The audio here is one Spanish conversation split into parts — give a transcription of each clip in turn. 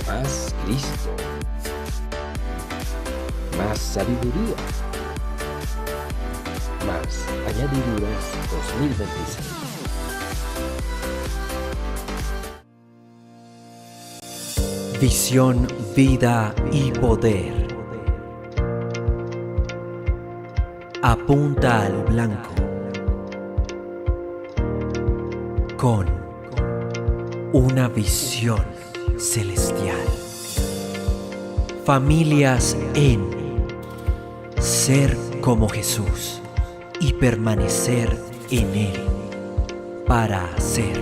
más Cristo, más sabiduría, más añadiduras 2026. Visión, vida y poder. Apunta al blanco. Con una visión celestial. Familias en ser como Jesús y permanecer en Él para hacer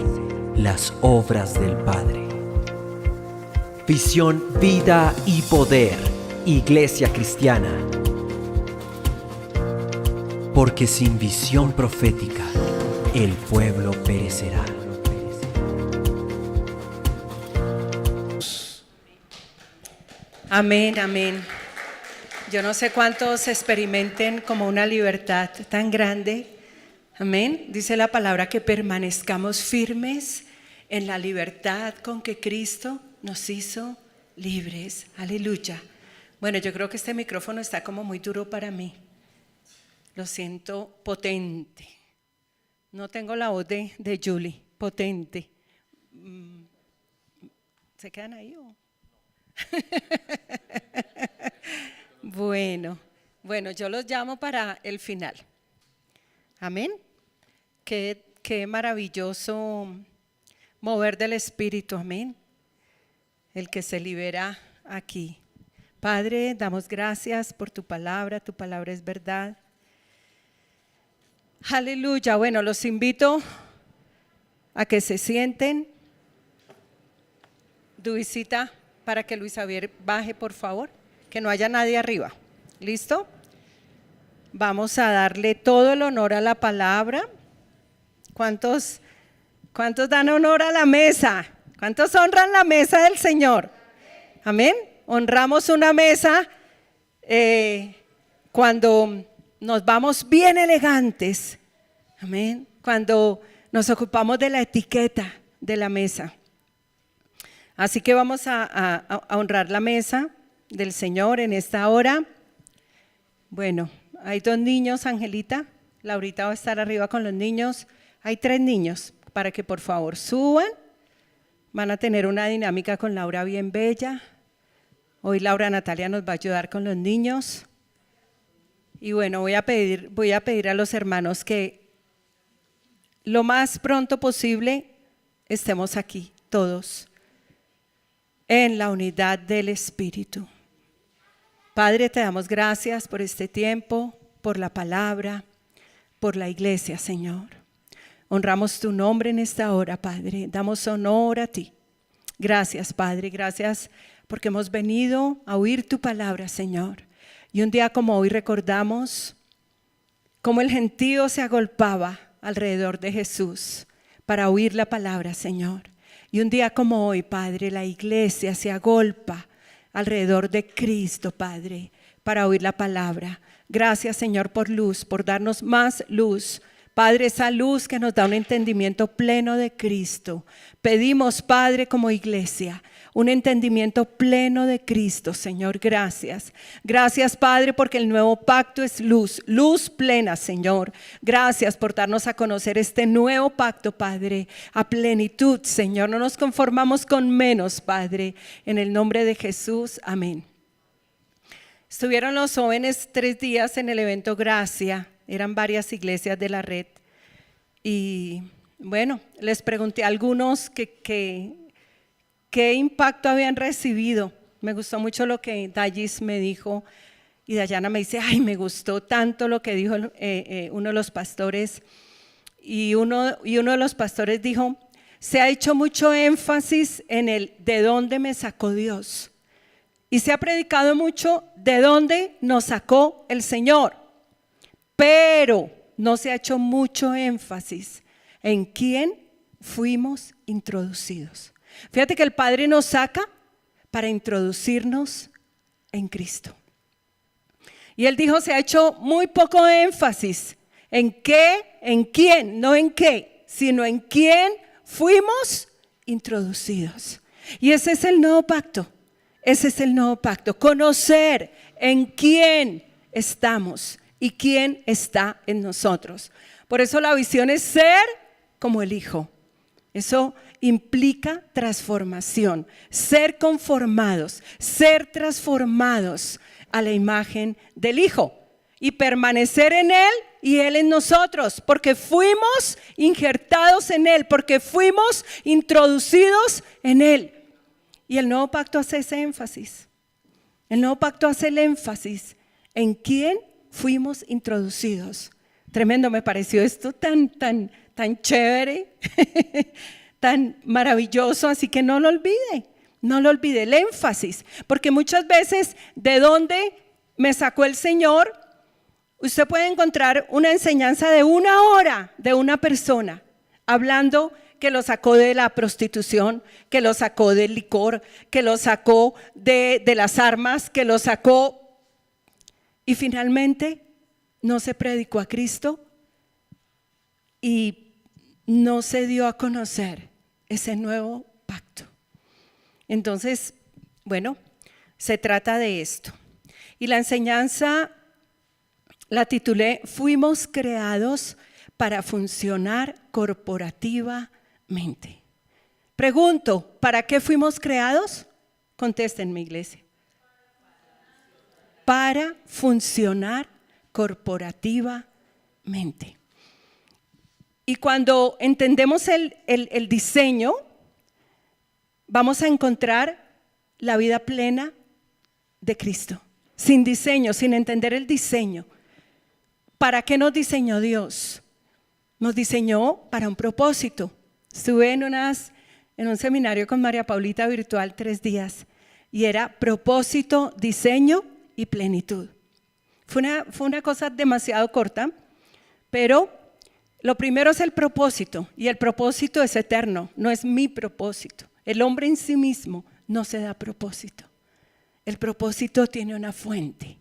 las obras del Padre. Visión, vida y poder. Iglesia Cristiana. Porque sin visión profética, el pueblo perecerá. Amén, amén. Yo no sé cuántos experimenten como una libertad tan grande. Amén. Dice la palabra que permanezcamos firmes en la libertad con que Cristo nos hizo libres. Aleluya. Bueno, yo creo que este micrófono está como muy duro para mí. Lo siento potente. No tengo la voz de Julie, potente. ¿Se quedan ahí o? Bueno, yo los llamo para el final. Amén. Qué maravilloso mover del Espíritu, amén. El que se libera aquí. Padre, damos gracias por tu palabra es verdad. Aleluya. Bueno, los invito a que se sienten. Duisita, para que Luis Javier baje, por favor, que no haya nadie arriba. ¿Listo? Vamos a darle todo el honor a la palabra. ¿Cuántos dan honor a la mesa? ¿Cuántos honran la mesa del Señor? Amén. Honramos una mesa cuando nos vamos bien elegantes. Amén. Cuando nos ocupamos de la etiqueta de la mesa. Así que vamos a honrar la mesa del Señor en esta hora. Bueno, hay 2 niños, Angelita. Laurita va a estar arriba con los niños. Hay 3 niños para que por favor suban. Van a tener una dinámica con Laura bien bella. Hoy Laura Natalia nos va a ayudar con los niños. Y bueno, voy a pedir a los hermanos que lo más pronto posible estemos aquí todos en la unidad del Espíritu. Padre, te damos gracias por este tiempo, por la palabra, por la iglesia, Señor. Honramos tu nombre en esta hora, Padre. Damos honor a ti. Gracias, Padre. Gracias porque hemos venido a oír tu palabra, Señor. Y un día como hoy recordamos cómo el gentío se agolpaba alrededor de Jesús para oír la palabra, Señor. Y un día como hoy, Padre, la iglesia se agolpa alrededor de Cristo, Padre, para oír la palabra. Gracias, Señor, por luz, por darnos más luz. Padre, esa luz que nos da un entendimiento pleno de Cristo. Pedimos, Padre, como iglesia, un entendimiento pleno de Cristo, Señor, gracias. Gracias, Padre, porque el nuevo pacto es luz, luz plena, Señor. Gracias por darnos a conocer este nuevo pacto, Padre, a plenitud, Señor. No nos conformamos con menos, Padre, en el nombre de Jesús, amén. Estuvieron los jóvenes 3 días en el evento Gracia, eran varias iglesias de la red. Y bueno, les pregunté a algunos ¿qué impacto habían recibido? Me gustó mucho lo que Dallis me dijo y Dayana me dice, ay, me gustó tanto lo que dijo uno de los pastores y uno de los pastores dijo, se ha hecho mucho énfasis en el de dónde me sacó Dios y se ha predicado mucho de dónde nos sacó el Señor, pero no se ha hecho mucho énfasis en quién fuimos introducidos. Fíjate que el Padre nos saca para introducirnos en Cristo. Y Él dijo, se ha hecho muy poco énfasis en qué, en quién, no en qué, sino en quién fuimos introducidos. Y ese es el nuevo pacto. Ese es el nuevo pacto, conocer en quién estamos y quién está en nosotros. Por eso la visión es ser como el Hijo. Eso implica transformación, ser conformados, ser transformados a la imagen del Hijo y permanecer en Él y Él en nosotros, porque fuimos injertados en Él, porque fuimos introducidos en Él. Y el nuevo pacto hace ese énfasis. El nuevo pacto hace el énfasis en quién fuimos introducidos. Tremendo, me pareció esto tan chévere, tan maravilloso, así que no lo olvide el énfasis, porque muchas veces de dónde me sacó el Señor, usted puede encontrar una enseñanza de 1 hora de una persona, hablando que lo sacó de la prostitución, que lo sacó del licor, que lo sacó de las armas, que lo sacó, y finalmente no se predicó a Cristo y no se dio a conocer ese nuevo pacto. Entonces, bueno, se trata de esto. Y la enseñanza la titulé: fuimos creados para funcionar corporativamente. Pregunto, ¿para qué fuimos creados? Contéstenme, iglesia. Para funcionar corporativamente. Y cuando entendemos el diseño, vamos a encontrar la vida plena de Cristo. Sin diseño, sin entender el diseño. ¿Para qué nos diseñó Dios? Nos diseñó para un propósito. Estuve en un seminario con María Paulita virtual 3 días y era propósito, diseño y plenitud. Fue una cosa demasiado corta, pero lo primero es el propósito, y el propósito es eterno, no es mi propósito. El hombre en sí mismo no se da propósito. El propósito tiene una fuente.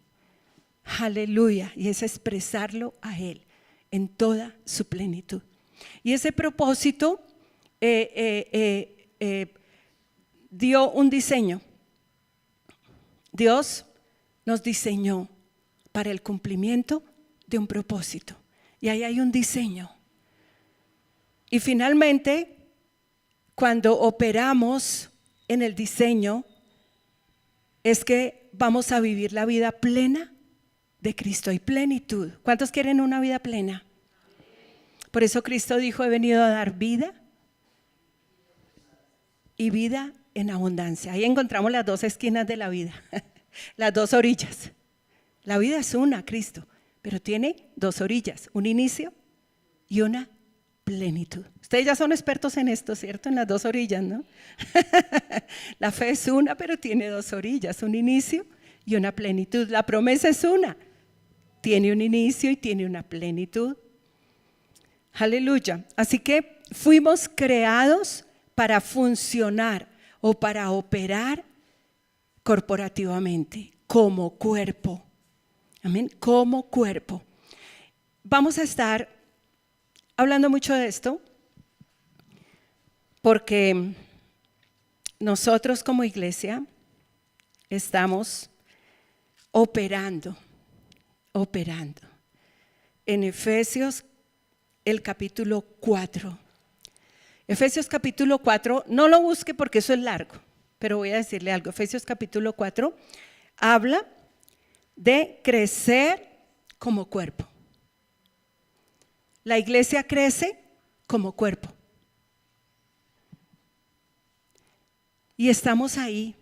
Aleluya, y es expresarlo a Él en toda su plenitud. Y ese propósito dio un diseño. Dios nos diseñó para el cumplimiento de un propósito. Y ahí hay un diseño. Y finalmente, cuando operamos en el diseño, es que vamos a vivir la vida plena de Cristo y plenitud. ¿Cuántos quieren una vida plena? Por eso Cristo dijo: he venido a dar vida y vida en abundancia. Ahí encontramos las 2 esquinas de la vida, las 2 orillas. La vida es una, Cristo, pero tiene 2 orillas, un inicio y una plenitud. Ustedes ya son expertos en esto, ¿cierto? En las 2 orillas, ¿no? La fe es una, pero tiene 2 orillas, un inicio y una plenitud. La promesa es una, tiene un inicio y tiene una plenitud. Aleluya. Así que fuimos creados para funcionar o para operar corporativamente, como cuerpo. Amén, como cuerpo. Vamos a estar hablando mucho de esto porque nosotros como iglesia estamos operando en Efesios el capítulo 4. Efesios capítulo 4, no lo busque porque eso es largo, pero voy a decirle algo. Efesios capítulo 4 habla de crecer como cuerpo. La iglesia crece como cuerpo. Y estamos ahí,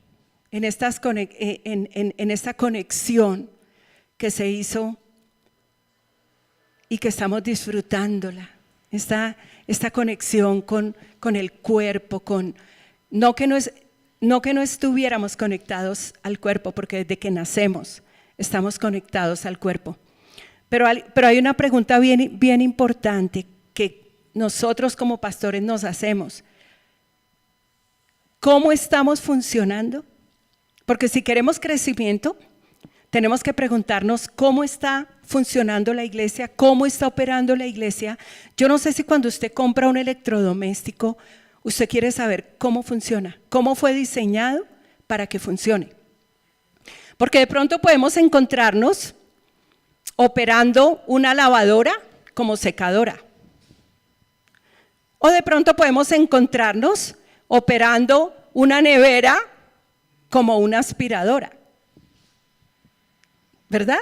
en esta conexión que se hizo y que estamos disfrutándola. Esta conexión con el cuerpo, no que no estuviéramos conectados al cuerpo, porque desde que nacemos estamos conectados al cuerpo. Pero hay una pregunta bien importante que nosotros como pastores nos hacemos. ¿Cómo estamos funcionando? Porque si queremos crecimiento, tenemos que preguntarnos cómo está funcionando la iglesia, cómo está operando la iglesia. Yo no sé si cuando usted compra un electrodoméstico, usted quiere saber cómo funciona, cómo fue diseñado para que funcione. Porque de pronto podemos encontrarnos operando una lavadora como secadora. O de pronto podemos encontrarnos operando una nevera como una aspiradora. ¿Verdad?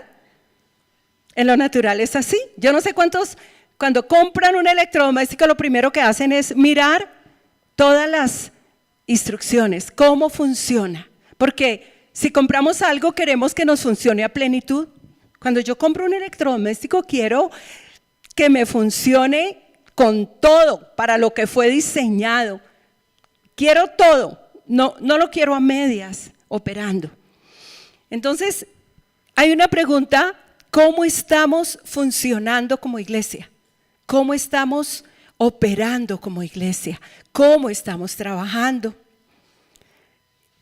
En lo natural es así. Yo no sé cuántos, cuando compran un electrodoméstico, lo primero que hacen es mirar todas las instrucciones, cómo funciona. Porque si compramos algo, queremos que nos funcione a plenitud. Cuando yo compro un electrodoméstico, quiero que me funcione con todo, para lo que fue diseñado. Quiero todo, no lo quiero a medias, operando. Entonces, hay una pregunta: ¿cómo estamos funcionando como iglesia? ¿Cómo estamos operando como iglesia? ¿Cómo estamos trabajando?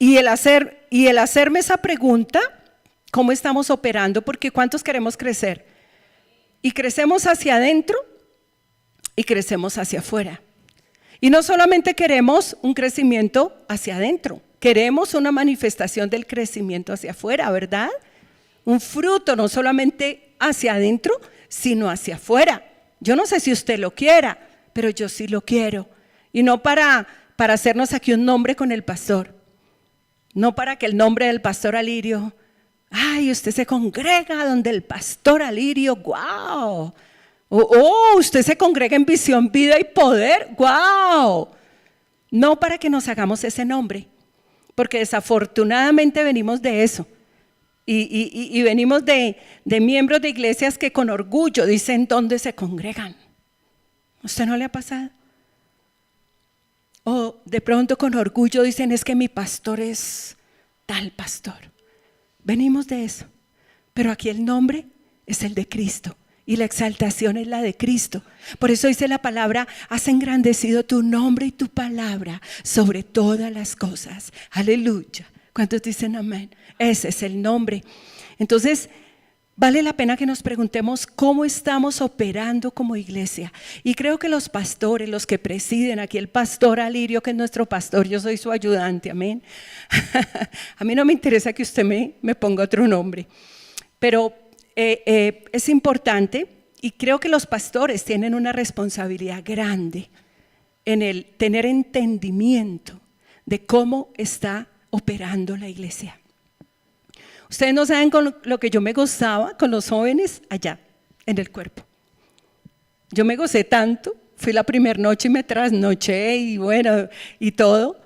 Y el hacerme esa pregunta, ¿cómo estamos operando? Porque ¿cuántos queremos crecer? Y crecemos hacia adentro y crecemos hacia afuera. Y no solamente queremos un crecimiento hacia adentro, queremos una manifestación del crecimiento hacia afuera, ¿verdad? Un fruto no solamente hacia adentro, sino hacia afuera. Yo no sé si usted lo quiera, pero yo sí lo quiero. Y no para hacernos aquí un nombre con el pastor. No para que el nombre del pastor Alirio, ay, usted se congrega donde el pastor Alirio, wow. Usted se congrega en Visión, Vida y Poder, wow. No para que nos hagamos ese nombre, porque desafortunadamente venimos de eso. Y venimos de miembros de iglesias que con orgullo dicen dónde se congregan. ¿A usted no le ha pasado? O de pronto con orgullo dicen, es que mi pastor es tal pastor. Venimos de eso, pero aquí el nombre es el de Cristo y la exaltación es la de Cristo. Por eso dice la palabra, has engrandecido tu nombre y tu palabra sobre todas las cosas. Aleluya. ¿Cuántos dicen amén? Ese es el nombre. Entonces, vale la pena que nos preguntemos cómo estamos operando como iglesia. Y creo que los pastores, los que presiden aquí, el pastor Alirio, que es nuestro pastor, yo soy su ayudante, amén. A mí no me interesa que usted me ponga otro nombre, pero es importante, y creo que los pastores tienen una responsabilidad grande en el tener entendimiento de cómo está operando la iglesia. Ustedes no saben con lo que yo me gozaba con los jóvenes allá en el cuerpo. Yo me gocé tanto, fui la primera noche y me trasnoché y bueno, y todo.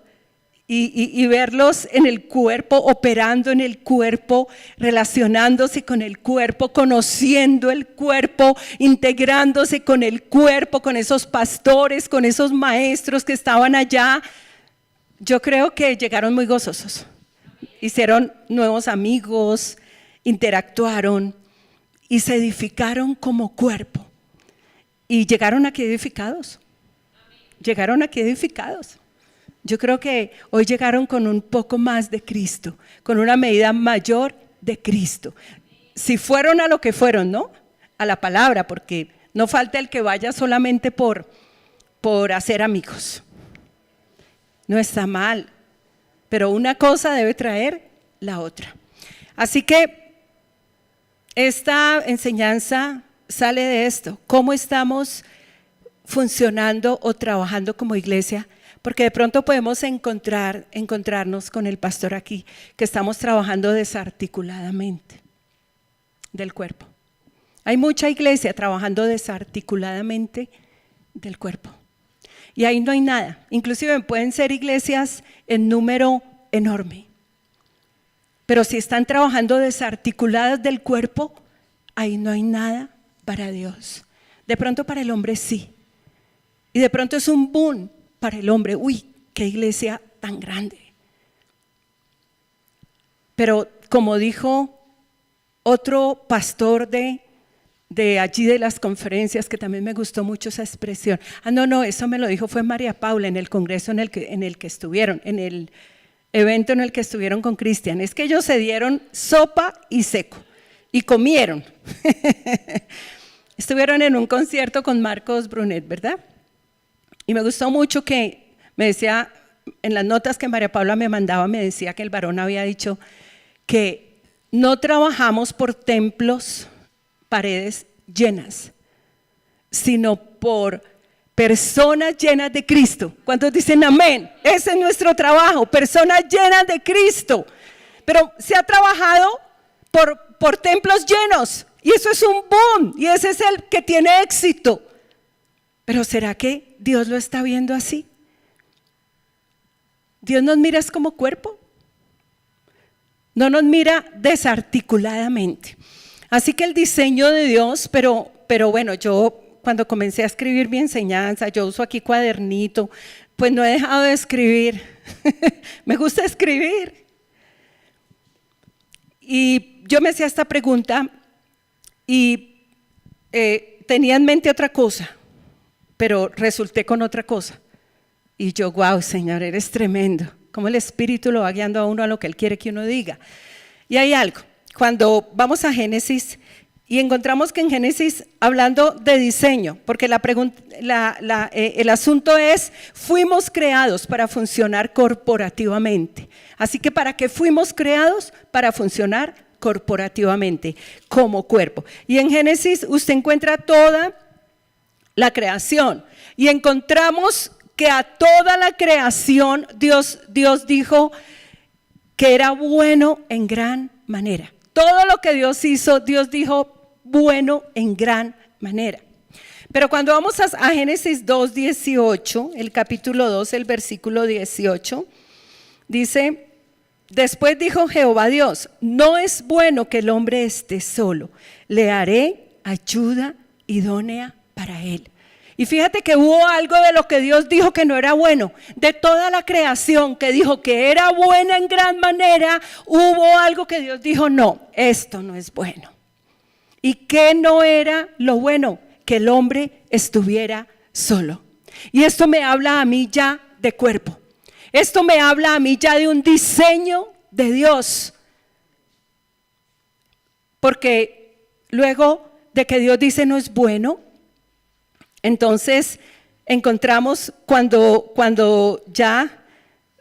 Y verlos en el cuerpo, operando en el cuerpo, relacionándose con el cuerpo, conociendo el cuerpo, integrándose con el cuerpo, con esos pastores, con esos maestros que estaban allá. Yo creo que llegaron muy gozosos. Hicieron nuevos amigos, interactuaron y se edificaron como cuerpo. Y llegaron aquí edificados. Llegaron aquí edificados. Yo creo que hoy llegaron con un poco más de Cristo, con una medida mayor de Cristo. Si fueron a lo que fueron, ¿no? A la palabra, porque no falta el que vaya solamente por hacer amigos. No está mal, pero una cosa debe traer la otra. Así que esta enseñanza sale de esto, cómo estamos funcionando o trabajando como iglesia, porque de pronto podemos encontrarnos con el pastor aquí, que estamos trabajando desarticuladamente del cuerpo. Hay mucha iglesia trabajando desarticuladamente del cuerpo. Y ahí no hay nada. Inclusive pueden ser iglesias en número enorme. Pero si están trabajando desarticuladas del cuerpo, ahí no hay nada para Dios. De pronto para el hombre sí. Y de pronto es un boom para el hombre. Uy, qué iglesia tan grande. Pero como dijo otro pastor de allí de las conferencias, que también me gustó mucho esa expresión. No, eso me lo dijo fue María Paula en el congreso en el que estuvieron, en el evento en el que estuvieron con Cristian. Es que ellos se dieron sopa y seco y comieron. Estuvieron en un concierto con Marcos Brunet, ¿verdad? Y me gustó mucho que me decía en las notas que María Paula me mandaba, me decía que el varón había dicho que no trabajamos por templos, paredes llenas, sino por personas llenas de Cristo. ¿Cuántos dicen amén? Ese es nuestro trabajo, personas llenas de Cristo. Pero se ha trabajado por templos llenos, y eso es un boom, y ese es el que tiene éxito. Pero ¿será que Dios lo está viendo así? Dios nos mira como cuerpo, no nos mira desarticuladamente. Así que el diseño de Dios, pero bueno, yo cuando comencé a escribir mi enseñanza, yo uso aquí cuadernito, pues no he dejado de escribir. Me gusta escribir. Y yo me hacía esta pregunta y tenía en mente otra cosa, pero resulté con otra cosa. Y yo, wow, Señor, eres tremendo. Cómo el Espíritu lo va guiando a uno a lo que Él quiere que uno diga. Y hay algo, cuando vamos a Génesis y encontramos que en Génesis, hablando de diseño, porque el asunto es, fuimos creados para funcionar corporativamente. Así que ¿para qué fuimos creados? Para funcionar corporativamente, como cuerpo. Y en Génesis usted encuentra toda la creación y encontramos que a toda la creación Dios dijo que era bueno en gran manera. Todo lo que Dios hizo, Dios dijo bueno en gran manera. Pero cuando vamos a Génesis 2:18, el capítulo 2, el versículo 18, dice: después dijo Jehová Dios, no es bueno que el hombre esté solo, le haré ayuda idónea para él. Y fíjate que hubo algo de lo que Dios dijo que no era bueno. De toda la creación que dijo que era buena en gran manera, hubo algo que Dios dijo, no, esto no es bueno. ¿Y qué no era lo bueno? Que el hombre estuviera solo. Y esto me habla a mí ya de cuerpo. Esto me habla a mí ya de un diseño de Dios. Porque luego de que Dios dice no es bueno, entonces encontramos cuando ya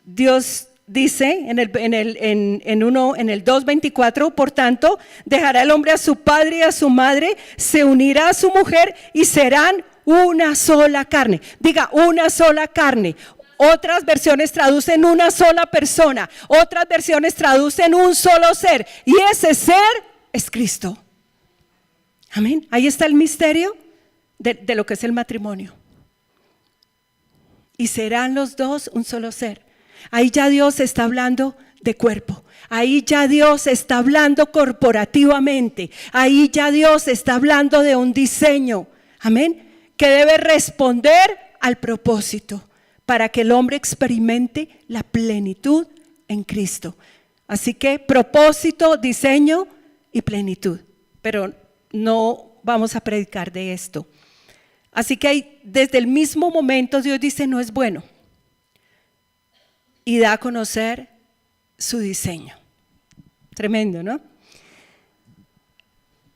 Dios dice en el 2:24, por tanto, dejará el hombre a su padre y a su madre, se unirá a su mujer y serán una sola carne. Diga, una sola carne. Otras versiones traducen una sola persona, otras versiones traducen un solo ser, y ese ser es Cristo. Amén. Ahí está el misterio de lo que es el matrimonio. Y serán los dos un solo ser. Ahí ya Dios está hablando de cuerpo. Ahí ya Dios está hablando corporativamente. Ahí ya Dios está hablando de un diseño. Amén. Que debe responder al propósito para que el hombre experimente la plenitud en Cristo. Así que propósito, diseño y plenitud. Pero no vamos a predicar de esto. Así que desde el mismo momento Dios dice no es bueno y da a conocer su diseño. Tremendo, ¿no?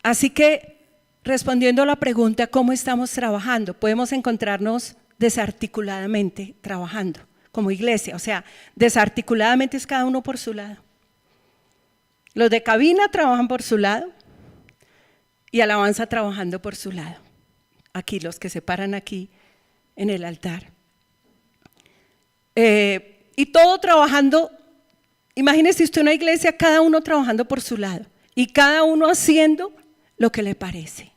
Así que respondiendo a la pregunta ¿cómo estamos trabajando? Podemos encontrarnos desarticuladamente trabajando como iglesia, o sea, desarticuladamente es cada uno por su lado. Los de cabina trabajan por su lado y alabanza trabajando por su lado. Aquí, los que se paran aquí en el altar. Y todo trabajando, imagínese usted una iglesia, cada uno trabajando por su lado y cada uno haciendo lo que le parece.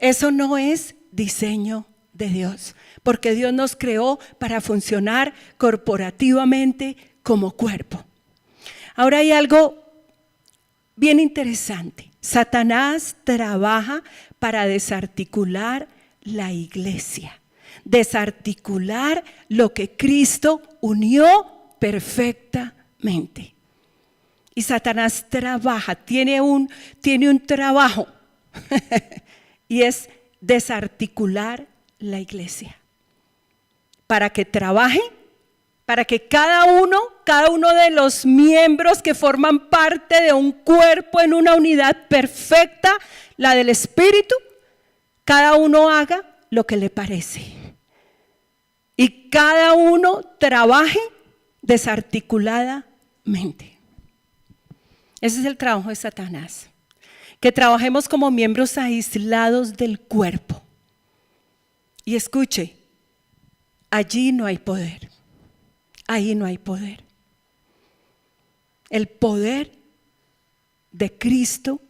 Eso no es diseño de Dios, porque Dios nos creó para funcionar corporativamente como cuerpo. Ahora hay algo bien interesante. Satanás trabaja para desarticular la iglesia, desarticular lo que Cristo unió perfectamente. Y Satanás trabaja, tiene un trabajo y es desarticular la iglesia. Para que trabaje, para que cada uno de los miembros que forman parte de un cuerpo en una unidad perfecta, la del Espíritu, cada uno haga lo que le parece. y cada uno trabaje desarticuladamente. Ese es el trabajo de Satanás, que trabajemos como miembros aislados del cuerpo. Y escuche, allí no hay poder, ahí no hay poder. El poder de Cristo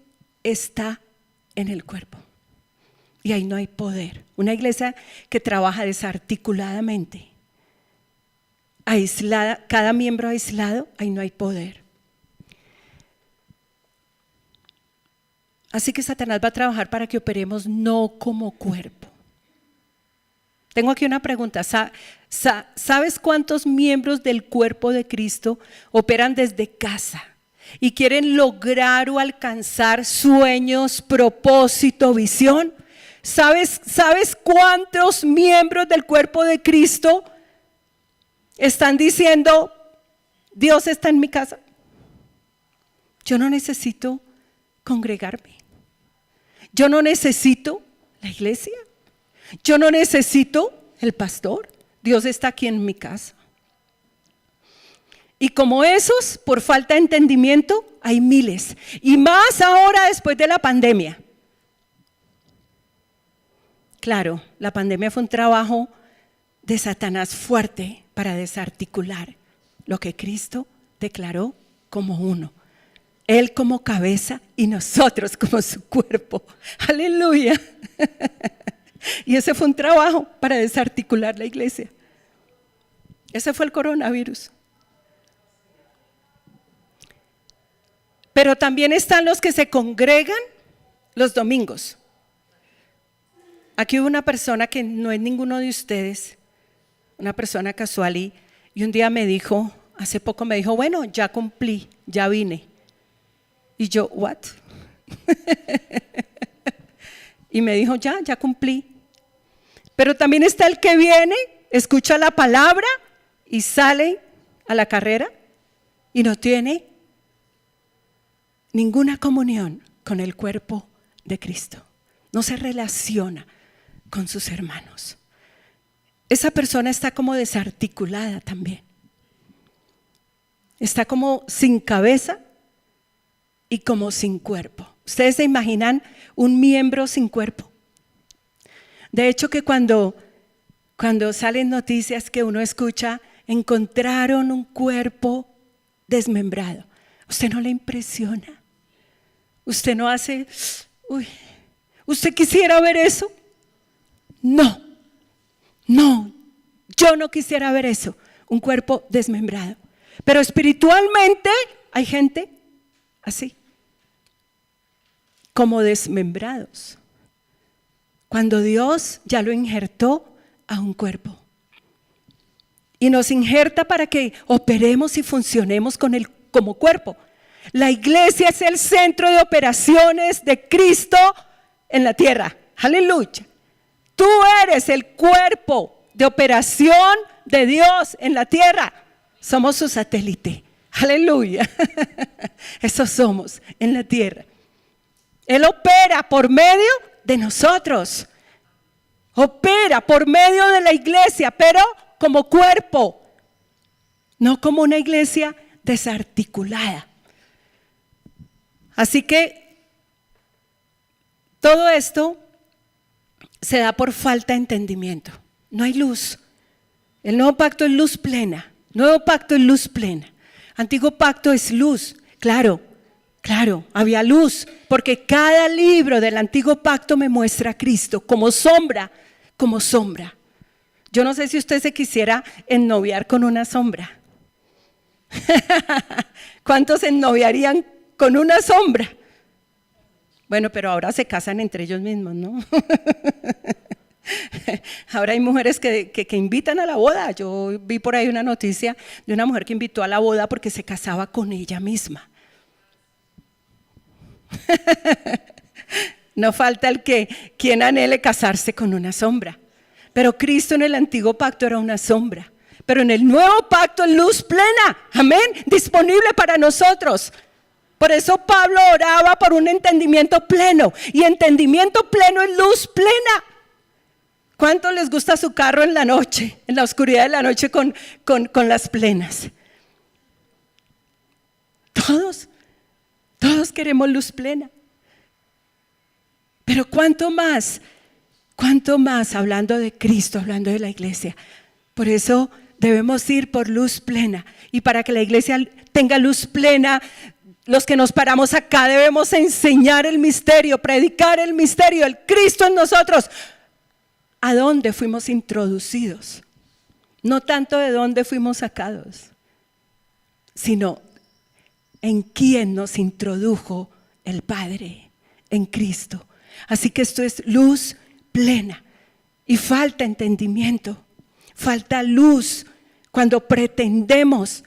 está en el cuerpo y ahí no hay poder. Una iglesia que trabaja desarticuladamente, aislada, cada miembro aislado, ahí no hay poder. Así que Satanás va a trabajar para que operemos no como cuerpo. Tengo aquí una pregunta. ¿Sabes cuántos miembros del cuerpo de Cristo operan desde casa y quieren lograr o alcanzar sueños, propósito, visión? ¿Sabes cuántos miembros del cuerpo de Cristo están diciendo, Dios está en mi casa? Yo no necesito congregarme. Yo no necesito la iglesia. Yo no necesito el pastor. Dios está aquí en mi casa. Y como esos, por falta de entendimiento, hay miles. Y más ahora después de la pandemia. Claro, la pandemia fue un trabajo de Satanás fuerte para desarticular lo que Cristo declaró como uno. Él como cabeza y nosotros como su cuerpo. Aleluya. Y ese fue un trabajo para desarticular la iglesia. Ese fue el coronavirus. Pero también están los que se congregan los domingos. Aquí hubo una persona que no es ninguno de ustedes, una persona casual, y un día me dijo, hace poco me dijo, bueno, ya cumplí, ya vine. Y yo, ¿what? Y me dijo, ya cumplí. Pero también está el que viene, escucha la palabra y sale a la carrera y no tiene ninguna comunión con el cuerpo de Cristo. No se relaciona con sus hermanos. Esa persona está como desarticulada también. Está como sin cabeza y como sin cuerpo. ¿Ustedes se imaginan un miembro sin cuerpo? De hecho que cuando salen noticias que uno escucha, encontraron un cuerpo desmembrado, ¿usted no le impresiona? ¿Usted no hace, uy, usted quisiera ver eso? No, yo no quisiera ver eso, un cuerpo desmembrado. Pero espiritualmente hay gente así, como desmembrados, cuando Dios ya lo injertó a un cuerpo. Y nos injerta para que operemos y funcionemos como cuerpo. La iglesia es el centro de operaciones de Cristo en la tierra. Aleluya. Tú eres el cuerpo de operación de Dios en la tierra. Somos su satélite. Aleluya. Eso somos en la tierra. Él opera por medio de nosotros. Opera por medio de la iglesia, pero como cuerpo, no como una iglesia desarticulada. Así que todo esto se da por falta de entendimiento. No hay luz. El nuevo pacto es luz plena. Nuevo pacto es luz plena. Antiguo pacto es luz. Claro, había luz, porque cada libro del antiguo pacto me muestra a Cristo como sombra. Yo no sé si usted se quisiera ennoviar con una sombra. ¿Cuántos se ennoviarían con una sombra? Bueno, pero ahora se casan entre ellos mismos, ¿no? Ahora hay mujeres que invitan a la boda. Yo vi por ahí una noticia de una mujer que invitó a la boda porque se casaba con ella misma. No falta quien anhele casarse con una sombra. Pero Cristo en el antiguo pacto era una sombra. Pero en el nuevo pacto es luz plena. Amén. Disponible para nosotros. Por eso Pablo oraba por un entendimiento pleno. Y entendimiento pleno es luz plena. ¿Cuánto les gusta su carro en la noche, en la oscuridad de la noche con las plenas? Todos queremos luz plena. Pero ¿cuánto más hablando de Cristo, hablando de la iglesia? Por eso debemos ir por luz plena. Y para que la iglesia tenga luz plena, los que nos paramos acá debemos enseñar el misterio, predicar el misterio, el Cristo en nosotros. ¿A dónde fuimos introducidos? No tanto de dónde fuimos sacados, sino en quién nos introdujo el Padre, en Cristo. Así que esto es luz plena. Y falta entendimiento, falta luz cuando pretendemos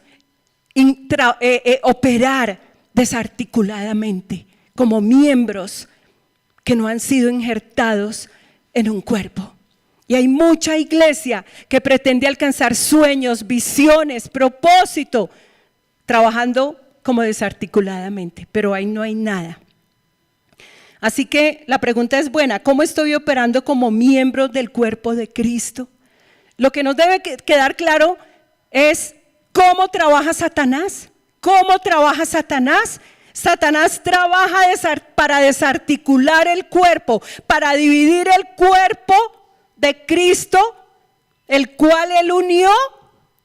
operar desarticuladamente como miembros que no han sido injertados en un cuerpo. Y hay mucha iglesia que pretende alcanzar sueños, visiones, propósito, trabajando como desarticuladamente, pero ahí no hay nada. Así que la pregunta es buena: ¿cómo estoy operando como miembro del cuerpo de Cristo? Lo que nos debe quedar claro es cómo trabaja Satanás. ¿Cómo trabaja Satanás? Satanás trabaja para desarticular el cuerpo, para dividir el cuerpo de Cristo, el cual Él unió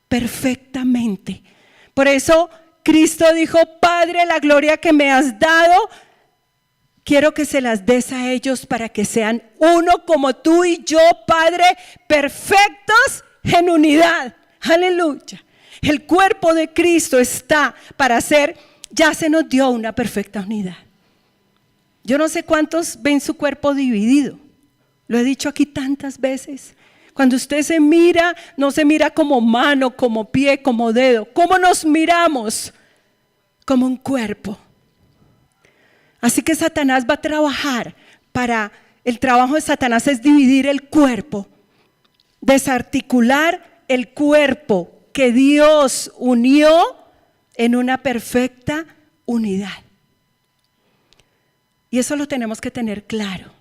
perfectamente. Por eso Cristo dijo: Padre, la gloria que me has dado, quiero que se las des a ellos para que sean uno como tú y yo, Padre, perfectos en unidad. Aleluya. El cuerpo de Cristo está para ser, ya se nos dio una perfecta unidad. Yo no sé cuántos ven su cuerpo dividido. Lo he dicho aquí tantas veces. Cuando usted se mira, no se mira como mano, como pie, como dedo. ¿Cómo nos miramos? Como un cuerpo. Así que Satanás va a trabajar el trabajo de Satanás es dividir el cuerpo, desarticular el cuerpo que Dios unió en una perfecta unidad. Y eso lo tenemos que tener claro.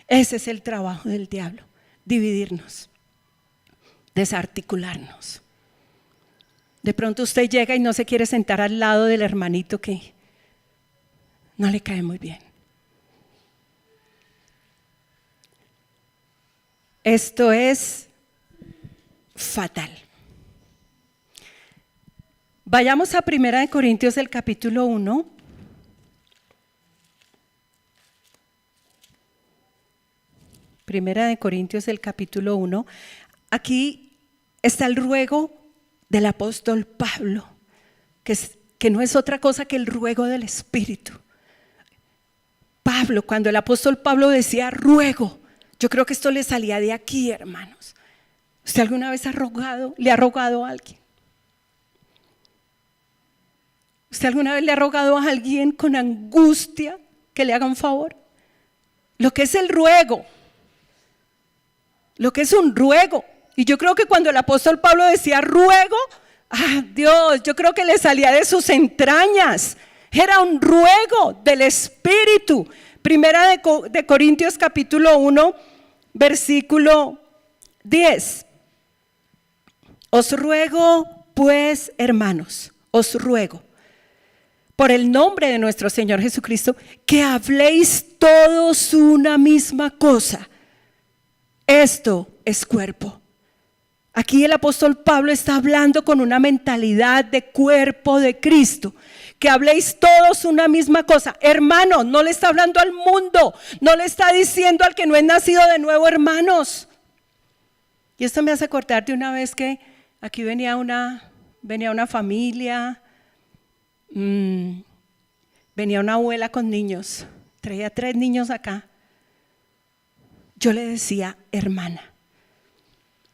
Ese es el trabajo del diablo: dividirnos, desarticularnos. De pronto usted llega y no se quiere sentar al lado del hermanito que no le cae muy bien. Esto es fatal. Vayamos a 1 Corintios el capítulo 1. Primera de Corintios el capítulo 1. Aquí está el ruego del apóstol Pablo, que no es otra cosa que el ruego del Espíritu. Pablo, cuando el apóstol Pablo decía ruego, yo creo que esto le salía de aquí, hermanos. ¿Usted alguna vez le ha rogado a alguien? ¿Usted alguna vez le ha rogado a alguien con angustia que le haga un favor? Lo que es el ruego, lo que es un ruego. Y yo creo que cuando el apóstol Pablo decía ruego, Dios, yo creo que le salía de sus entrañas. Era un ruego del Espíritu. Primera de Corintios capítulo 1, versículo 10. Os ruego pues, hermanos, os ruego, por el nombre de nuestro Señor Jesucristo, que habléis todos una misma cosa. Esto es cuerpo. Aquí el apóstol Pablo está hablando con una mentalidad de cuerpo de Cristo. Que habléis todos una misma cosa. Hermanos, no le está hablando al mundo, no le está diciendo al que no es nacido de nuevo, hermanos. Y esto me hace acordar de una vez que aquí venía una familia, venía una abuela con niños, traía 3 niños acá. Yo le decía hermana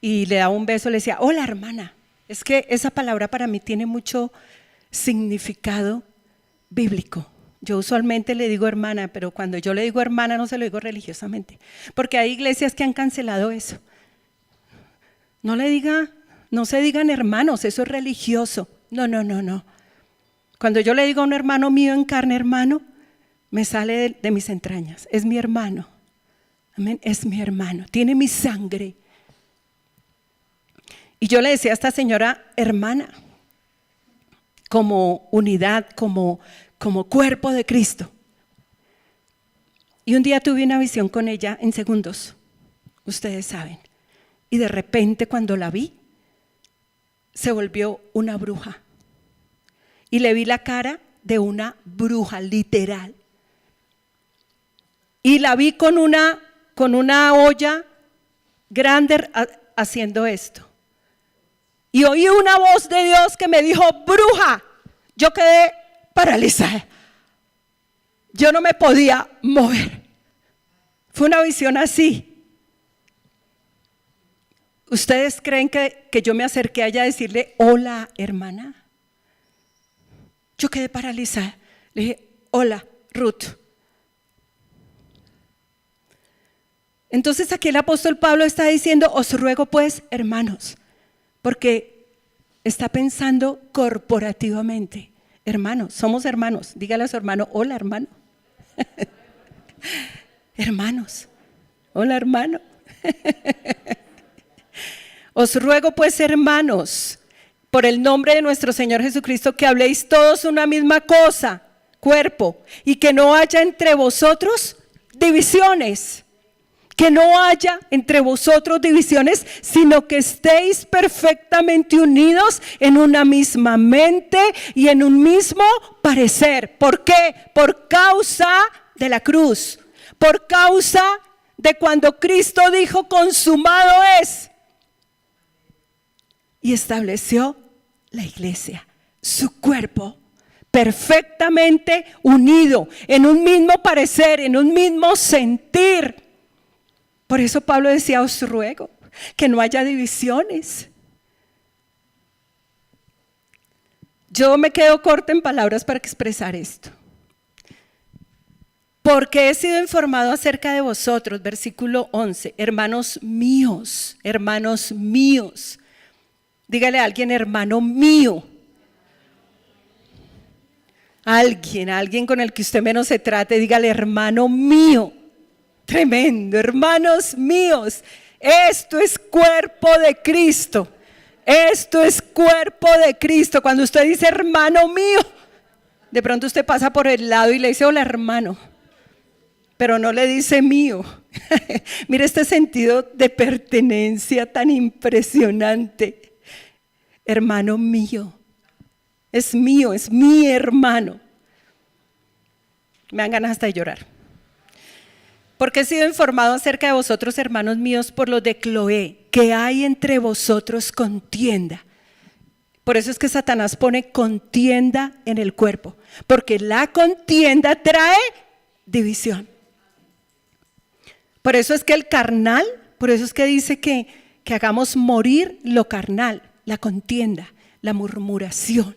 y le daba un beso, le decía hola hermana. Es que esa palabra para mí tiene mucho significado bíblico. Yo usualmente le digo hermana, pero cuando yo le digo hermana no se lo digo religiosamente, porque hay iglesias que han cancelado eso. No se digan hermanos, eso es religioso. No. Cuando yo le digo a un hermano mío en carne, hermano, me sale de mis entrañas, es mi hermano. Amén. Es mi hermano, tiene mi sangre. Y yo le decía a esta señora hermana, como unidad, como cuerpo de Cristo. Y un día tuve una visión con ella en segundos, ustedes saben. Y de repente cuando la vi, se volvió una bruja. Y le vi la cara de una bruja, literal. Y la vi con una olla grande haciendo esto. Y oí una voz de Dios que me dijo, bruja. Yo quedé paralizada. Yo no me podía mover. Fue una visión así. ¿Ustedes creen que yo me acerqué allá a decirle, hola, hermana? Yo quedé paralizada. Le dije, hola, Ruth. Entonces aquí el apóstol Pablo está diciendo, os ruego pues, hermanos, porque está pensando corporativamente. Hermanos, somos hermanos. Dígale a su hermano, hola, hermano. Hermanos, hola, hermano. Os ruego pues, hermanos, por el nombre de nuestro Señor Jesucristo, que habléis todos una misma cosa, cuerpo, y que no haya entre vosotros divisiones. Que no haya entre vosotros divisiones, sino que estéis perfectamente unidos en una misma mente y en un mismo parecer. ¿Por qué? Por causa de la cruz, por causa de cuando Cristo dijo, consumado es. Y estableció la iglesia, su cuerpo, perfectamente unido, en un mismo parecer, en un mismo sentir. Por eso Pablo decía, os ruego que no haya divisiones. Yo me quedo corta en palabras para expresar esto. Porque he sido informado acerca de vosotros, versículo 11, hermanos míos, hermanos míos. Dígale a alguien, hermano mío. Alguien con el que usted menos se trate, dígale, hermano mío. Tremendo, hermanos míos, esto es cuerpo de Cristo, esto es cuerpo de Cristo. Cuando usted dice hermano mío, de pronto usted pasa por el lado y le dice hola hermano, pero no le dice mío. Mire este sentido de pertenencia tan impresionante. Hermano mío, es mío, es mi hermano. Me dan ganas hasta de llorar. Porque he sido informado acerca de vosotros, hermanos míos, por los de Cloé, que hay entre vosotros contienda. Por eso es que Satanás pone contienda en el cuerpo, porque la contienda trae división. Por eso es que el carnal, por eso es que dice que hagamos morir lo carnal, la contienda, la murmuración.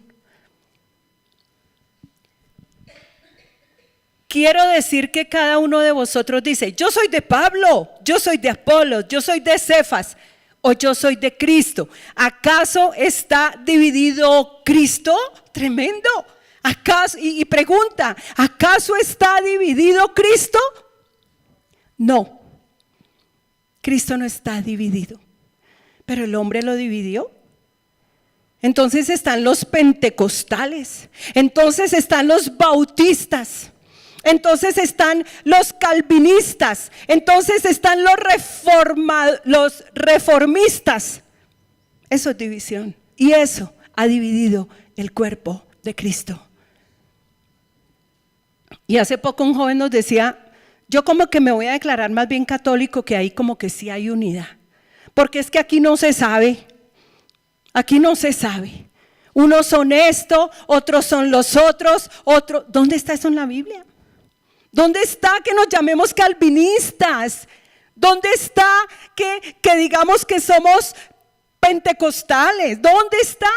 Quiero decir que cada uno de vosotros dice, yo soy de Pablo, yo soy de Apolos, yo soy de Cefas, o yo soy de Cristo. ¿Acaso está dividido Cristo? Tremendo. ¿Acaso? Y pregunta, ¿acaso está dividido Cristo? No, Cristo no está dividido, pero el hombre lo dividió. Entonces están los pentecostales, entonces están los bautistas, entonces están los calvinistas, entonces están los reformistas. Eso es división y eso ha dividido el cuerpo de Cristo. Y hace poco un joven nos decía, yo como que me voy a declarar más bien católico, que ahí como que sí hay unidad, porque es que aquí no se sabe, aquí no se sabe. Unos son esto, otros son los otros, otros. ¿Dónde está eso en la Biblia? ¿Dónde está que nos llamemos calvinistas? ¿Dónde está que digamos que somos pentecostales? ¿Dónde está?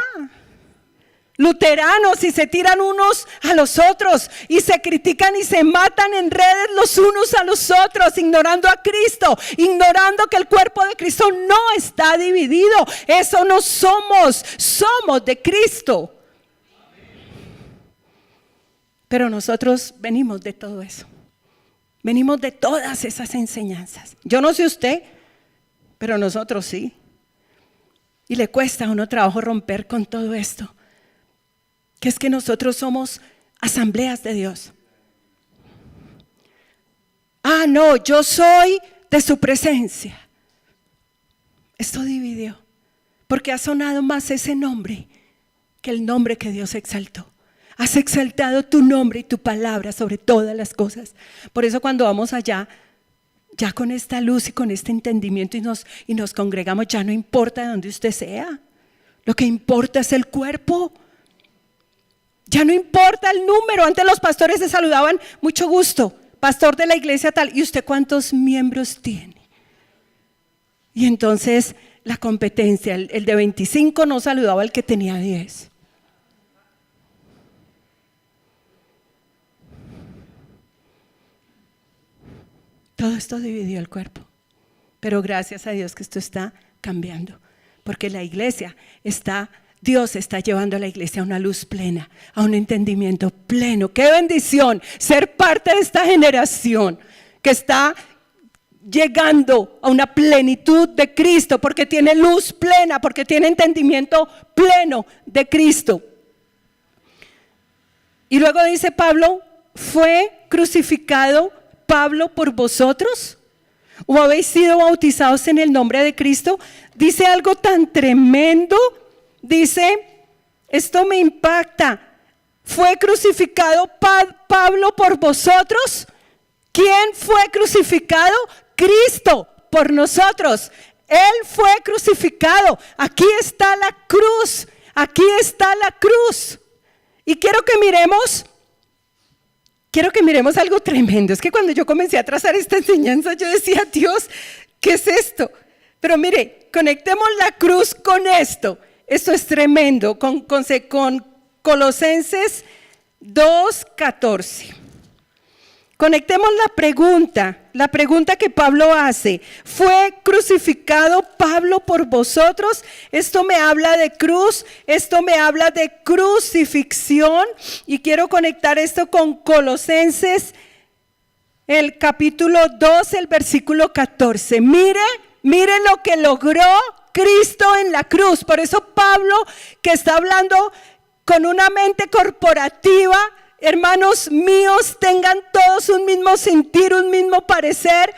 Luteranos, y se tiran unos a los otros y se critican y se matan en redes los unos a los otros, ignorando a Cristo, ignorando que el cuerpo de Cristo no está dividido. Eso no somos, somos de Cristo. Pero nosotros venimos de todo eso. Venimos de todas esas enseñanzas. Yo no sé usted, pero nosotros sí. Y le cuesta a uno trabajo romper con todo esto. Que es que nosotros somos asambleas de Dios. Ah, no, yo soy de su presencia. Esto dividió. Porque ha sonado más ese nombre que el nombre que Dios exaltó. Has exaltado tu nombre y tu palabra sobre todas las cosas. Por eso cuando vamos allá, ya con esta luz y con este entendimiento y nos congregamos, ya no importa de dónde usted sea. Lo que importa es el cuerpo. Ya no importa el número. Antes los pastores se saludaban, mucho gusto, pastor de la iglesia tal. ¿Y usted cuántos miembros tiene? Y entonces la competencia, el de 25 no saludaba al que tenía 10. Todo esto dividió el cuerpo. Pero gracias a Dios que esto está cambiando. Porque la iglesia Dios está llevando a la iglesia a una luz plena, a un entendimiento pleno. ¡Qué bendición ser parte de esta generación que está llegando a una plenitud de Cristo, porque tiene luz plena, porque tiene entendimiento pleno de Cristo? Y luego dice Pablo, ¿fue crucificado Pablo por vosotros? ¿O habéis sido bautizados en el nombre de Cristo? Dice algo tan tremendo. Dice, esto me impacta. ¿Fue crucificado Pablo por vosotros? ¿Quién fue crucificado? Cristo por nosotros. Él fue crucificado. Aquí está la cruz. Aquí está la cruz. Y quiero que miremos algo tremendo. Es que cuando yo comencé a trazar esta enseñanza, yo decía, Dios, ¿qué es esto? Pero mire, conectemos la cruz con esto. Esto es tremendo, con Colosenses 2:14. Conectemos la pregunta que Pablo hace. ¿Fue crucificado Pablo por vosotros? Esto me habla de cruz, esto me habla de crucifixión. Y quiero conectar esto con Colosenses, el capítulo 2, el versículo 14. Mire lo que logró Cristo en la cruz. Por eso Pablo, que está hablando con una mente corporativa, hermanos míos, tengan todos un mismo sentir, un mismo parecer.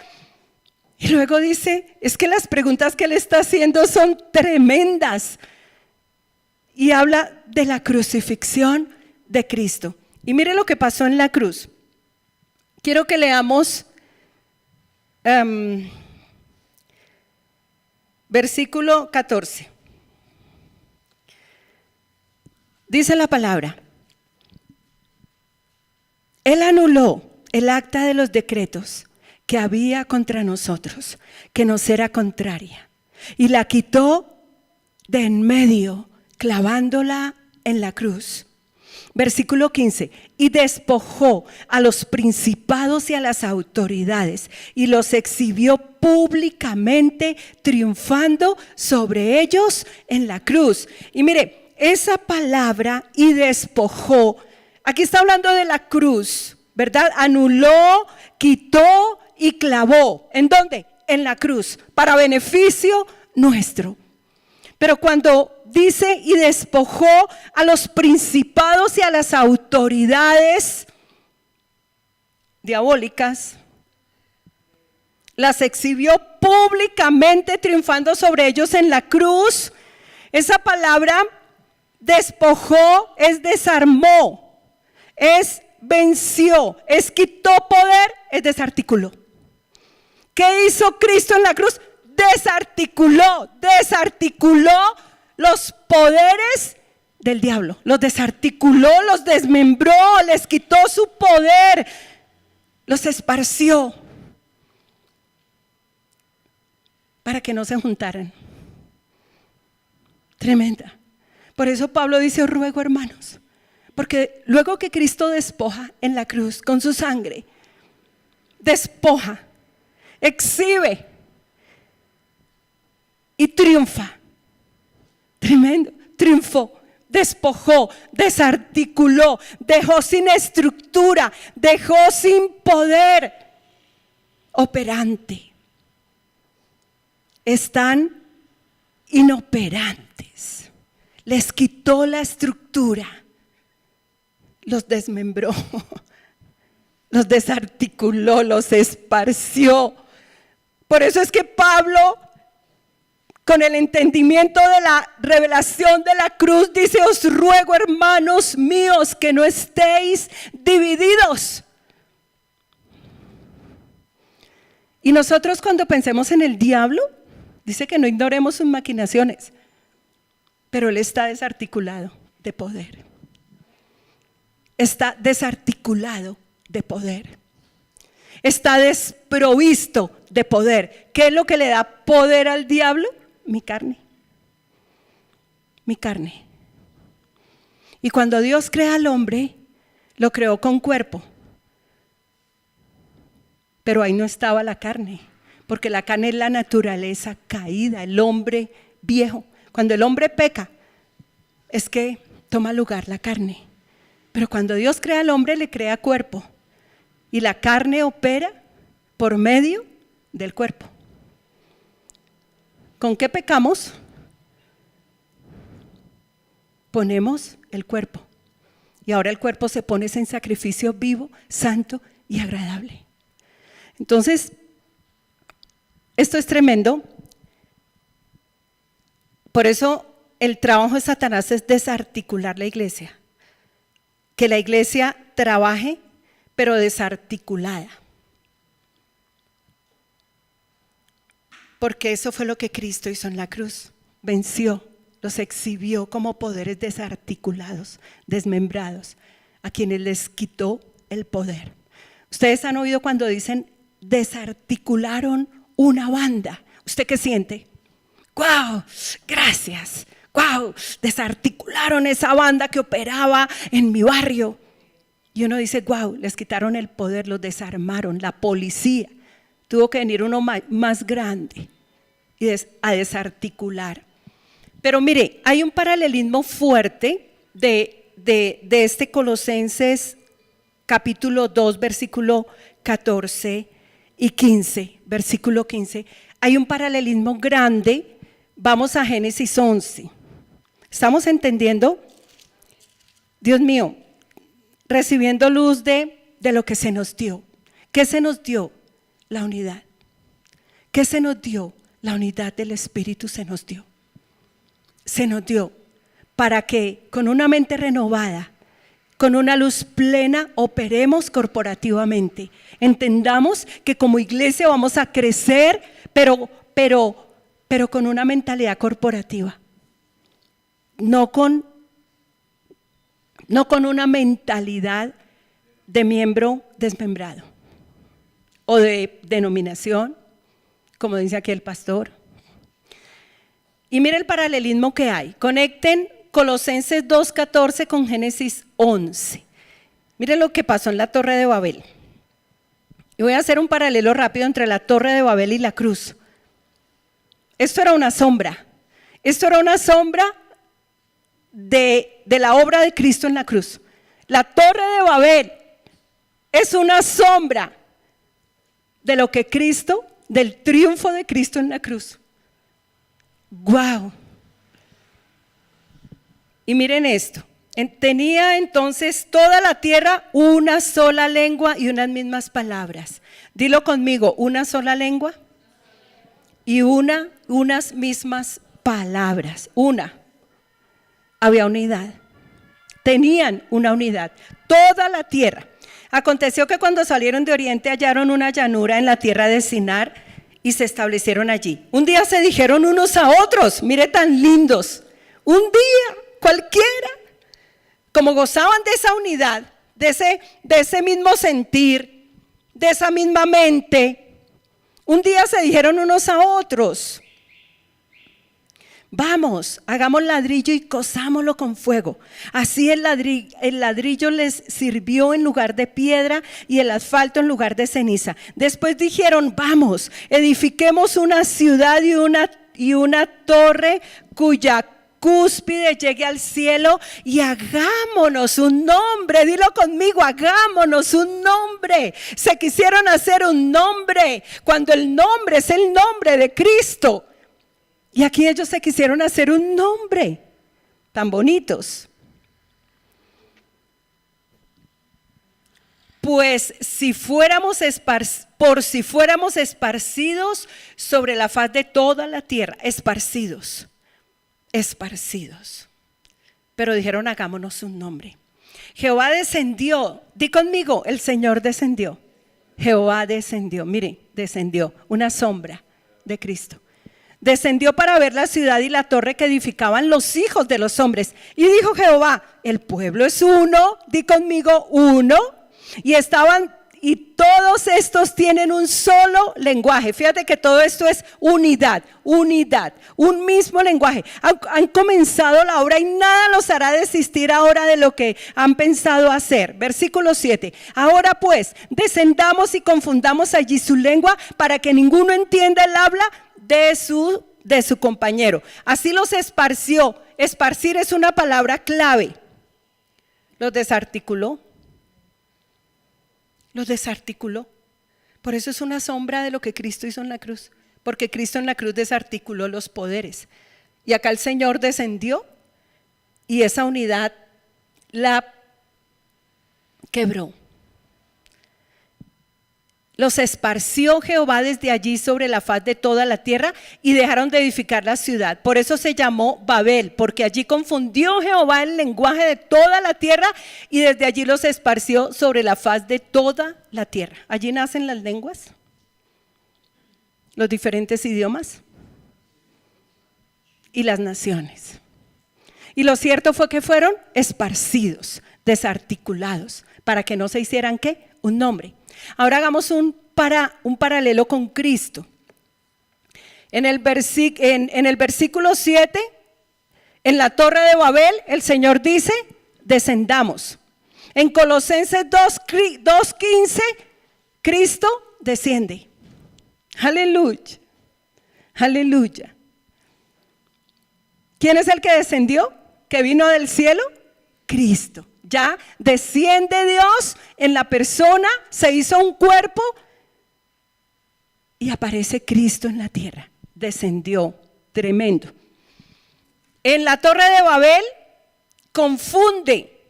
Y luego dice, es que las preguntas que él está haciendo son tremendas. Y habla de la crucifixión de Cristo. Y mire lo que pasó en la cruz. Quiero que leamos versículo 14. Dice la palabra: Él anuló el acta de los decretos que había contra nosotros, que nos era contraria, y la quitó de en medio, clavándola en la cruz. Versículo 15, y despojó a los principados y a las autoridades, y los exhibió públicamente, triunfando sobre ellos en la cruz. Y mire, esa palabra, y despojó, aquí está hablando de la cruz, ¿verdad? Anuló, quitó y clavó. ¿En dónde? En la cruz, para beneficio nuestro. Pero cuando dice y despojó a los principados y a las autoridades diabólicas, las exhibió públicamente, triunfando sobre ellos en la cruz. Esa palabra despojó es desarmó, es venció, es quitó poder, es desarticuló. ¿Qué hizo Cristo en la cruz? Desarticuló los poderes del diablo, los desarticuló, los desmembró, les quitó su poder, los esparció para que no se juntaran. Tremenda. Por eso Pablo dice, os ruego, hermanos, porque luego que Cristo despoja en la cruz con su sangre, despoja, exhibe y triunfa. Tremendo, triunfó, despojó, desarticuló, dejó sin estructura, dejó sin poder operante. Están inoperantes. Les quitó la estructura. Los desmembró. Los desarticuló, los esparció. Por eso es que Pablo, con el entendimiento de la revelación de la cruz, dice: os ruego, hermanos míos, que no estéis divididos. Y nosotros, cuando pensemos en el diablo, dice que no ignoremos sus maquinaciones, pero él está desarticulado de poder. Está desarticulado de poder. Está desprovisto de poder. ¿Qué es lo que le da poder al diablo? Mi carne. Mi carne. Y cuando Dios crea al hombre, lo creó con cuerpo. Pero ahí no estaba la carne, porque la carne es la naturaleza caída, el hombre viejo. Cuando el hombre peca, es que toma lugar la carne. Pero cuando Dios crea al hombre, le crea cuerpo. Y la carne opera por medio del cuerpo. ¿Con qué pecamos? Ponemos el cuerpo. Y ahora el cuerpo se pone en sacrificio vivo, santo y agradable. Entonces, esto es tremendo. Por eso el trabajo de Satanás es desarticular la iglesia. Que la iglesia trabaje, pero desarticulada. Porque eso fue lo que Cristo hizo en la cruz. Venció, los exhibió como poderes desarticulados, desmembrados, a quienes les quitó el poder. Ustedes han oído cuando dicen: desarticularon una banda. ¿Usted qué siente? ¡Guau! Gracias. ¡Guau! Desarticularon esa banda que operaba en mi barrio. Y uno dice: ¡guau! Les quitaron el poder, los desarmaron. La policía tuvo que venir uno más grande y a desarticular. Pero mire, hay un paralelismo fuerte de este Colosenses capítulo 2, versículo 14 y 15, versículo 15. Hay un paralelismo grande. Vamos a Génesis 11. ¿Estamos entendiendo? Dios mío, recibiendo luz de lo que se nos dio. ¿Qué se nos dio? La unidad. ¿Qué se nos dio? La unidad del Espíritu se nos dio. Se nos dio para que con una mente renovada, con una luz plena, operemos corporativamente. Entendamos que como iglesia vamos a crecer, pero con una mentalidad corporativa. No con una mentalidad de miembro desmembrado o de denominación, como dice aquí el pastor. Y mire el paralelismo que hay. Conecten Colosenses 2:14 con Génesis 11. Mire lo que pasó en la Torre de Babel. Y voy a hacer un paralelo rápido entre la Torre de Babel y la cruz. Esto era una sombra. Esto era una sombra de la obra de Cristo en la cruz. La Torre de Babel es una sombra de lo que Cristo, del triunfo de Cristo en la cruz. ¡Guau! Y miren esto. Tenía entonces toda la tierra una sola lengua y unas mismas palabras. Dilo conmigo: una sola lengua y unas mismas palabras. Había unidad. Tenían una unidad. Toda la tierra. Aconteció que cuando salieron de Oriente hallaron una llanura en la tierra de Sinar y se establecieron allí. Un día se dijeron unos a otros: mire tan lindos. Un día cualquiera, como gozaban de esa unidad, de ese mismo sentir, de esa misma mente, un día se dijeron unos a otros: vamos, hagamos ladrillo y cozámoslo con fuego. Así el ladrillo les sirvió en lugar de piedra y el asfalto en lugar de ceniza. Después dijeron: vamos, edifiquemos una ciudad y una torre cuya cúspide llegue al cielo y hagámonos un nombre. Dilo conmigo, hagámonos un nombre. Se quisieron hacer un nombre cuando el nombre es el nombre de Cristo. Y aquí ellos se quisieron hacer un nombre. Tan bonitos. Pues si fuéramos esparcidos sobre la faz de toda la tierra, esparcidos. Pero dijeron, hagámonos un nombre. Jehová descendió, di conmigo, el Señor descendió. Jehová descendió, mire, descendió, una sombra de Cristo. Descendió para ver la ciudad y la torre que edificaban los hijos de los hombres. Y dijo Jehová, el pueblo es uno, di conmigo, uno. Y todos estos tienen un solo lenguaje. Fíjate que todo esto es unidad, un mismo lenguaje. Han comenzado la obra y nada los hará desistir ahora de lo que han pensado hacer. Versículo 7. Ahora pues, descendamos y confundamos allí su lengua para que ninguno entienda el habla de su compañero. Así los esparció. Esparcir es una palabra clave. Los desarticuló. Por eso es una sombra de lo que Cristo hizo en la cruz. Porque Cristo en la cruz desarticuló los poderes. Y acá el Señor descendió y esa unidad la quebró. Los esparció Jehová desde allí sobre la faz de toda la tierra y dejaron de edificar la ciudad. Por eso se llamó Babel, porque allí confundió Jehová el lenguaje de toda la tierra y desde allí los esparció sobre la faz de toda la tierra. Allí nacen las lenguas, los diferentes idiomas y las naciones. Y lo cierto fue que fueron esparcidos, desarticulados, para que no se hicieran ¿qué? Un nombre. Ahora hagamos un paralelo con Cristo. En el versículo 7, en la torre de Babel, el Señor dice, descendamos. En Colosenses 2:15, Cristo desciende. Aleluya, aleluya. ¿Quién es el que descendió? ¿Que vino del cielo? Cristo. Ya desciende Dios en la persona, se hizo un cuerpo y aparece Cristo en la tierra. Descendió, tremendo. En la torre de Babel confunde,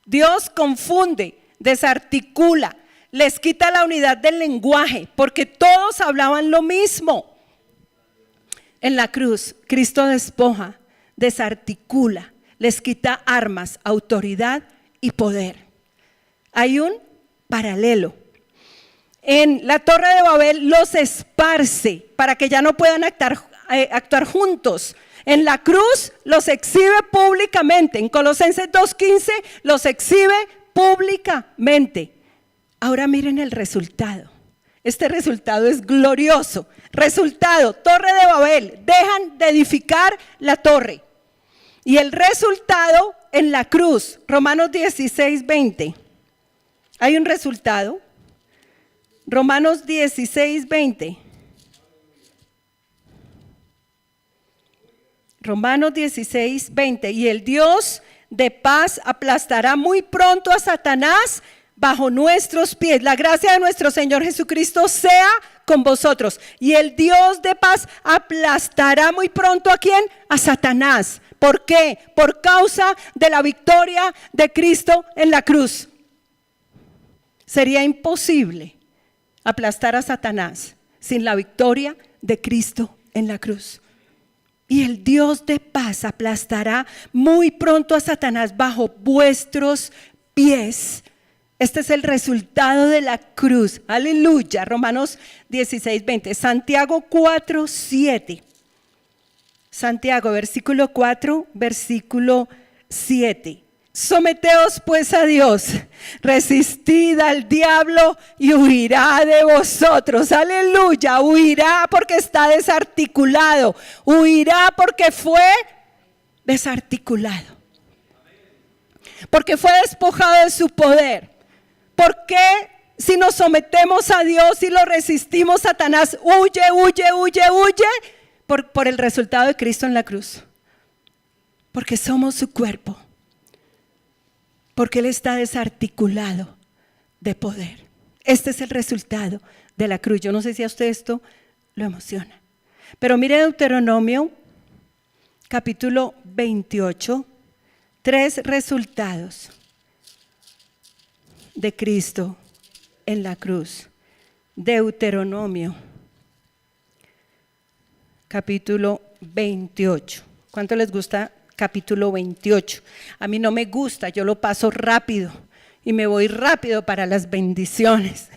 Dios confunde, desarticula, les quita la unidad del lenguaje, porque todos hablaban lo mismo. En la cruz, Cristo despoja, desarticula, les quita armas, autoridad y poder. Hay un paralelo. En la torre de Babel los esparce para que ya no puedan actuar juntos. En la cruz los exhibe públicamente. En Colosenses 2:15 los exhibe públicamente. Ahora miren el resultado. Este resultado es glorioso. Resultado, torre de Babel, dejan de edificar la torre. Y el resultado en la cruz, Romanos 16:20. Hay un resultado. Romanos 16:20. Romanos 16:20. Y el Dios de paz aplastará muy pronto a Satanás bajo nuestros pies. La gracia de nuestro Señor Jesucristo sea con vosotros. Y el Dios de paz aplastará muy pronto ¿a quién? A Satanás. ¿Por qué? Por causa de la victoria de Cristo en la cruz. Sería imposible aplastar a Satanás sin la victoria de Cristo en la cruz. Y el Dios de paz aplastará muy pronto a Satanás bajo vuestros pies. Este es el resultado de la cruz. Aleluya. Romanos 16:20. Santiago 4:7. Santiago, versículo 4, versículo 7. Someteos pues a Dios, resistid al diablo y huirá de vosotros. Aleluya, huirá porque está desarticulado, huirá porque fue desarticulado, porque fue despojado de su poder. Porque si nos sometemos a Dios y lo resistimos, Satanás huye por el resultado de Cristo en la cruz. porque somos su cuerpo, porque Él está desarticulado de poder. Este es el resultado de la cruz. Yo no sé si a usted esto lo emociona. Pero mire Deuteronomio, capítulo 28, 3 resultados de Cristo en la cruz. Deuteronomio, capítulo 28. ¿Cuánto les gusta capítulo 28? A mí no me gusta, yo lo paso rápido y me voy rápido para las bendiciones.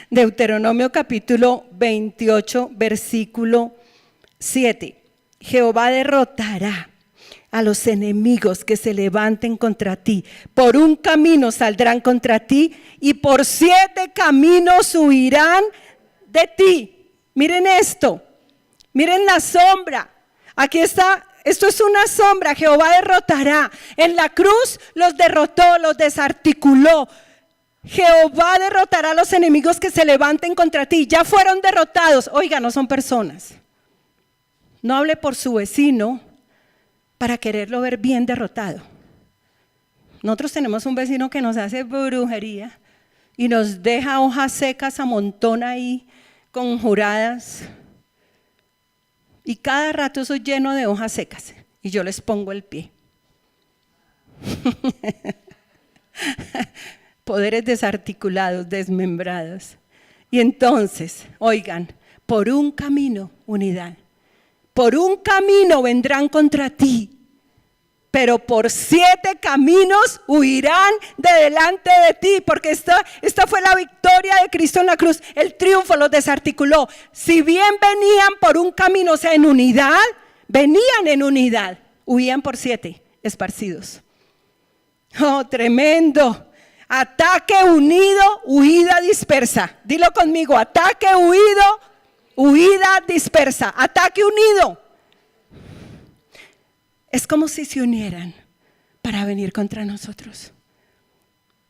Deuteronomio capítulo 28, versículo 7. Jehová derrotará a los enemigos que se levanten contra ti. Por un camino saldrán contra ti y por 7 caminos huirán de ti. Miren esto, miren la sombra. Aquí está, esto es una sombra. Jehová derrotará. En la cruz los derrotó, los desarticuló. Jehová derrotará a los enemigos que se levanten contra ti. Ya fueron derrotados. Oiga, no son personas. No hable por su vecino para quererlo ver bien derrotado. Nosotros tenemos un vecino que nos hace brujería y nos deja hojas secas a montón ahí, conjuradas. Y cada rato eso es lleno de hojas secas y yo les pongo el pie. Poderes desarticulados, desmembrados. Y entonces, oigan, por un camino, unidad. Por un camino vendrán contra ti, pero por 7 caminos huirán de delante de ti, porque esta fue la victoria de Cristo en la cruz. El triunfo los desarticuló. Si bien venían por un camino, o sea, en unidad, venían en unidad, huían por 7 esparcidos. Oh, tremendo. Ataque unido, huida dispersa. Dilo conmigo, ataque huido, huida dispersa. Ataque unido. Es como si se unieran para venir contra nosotros.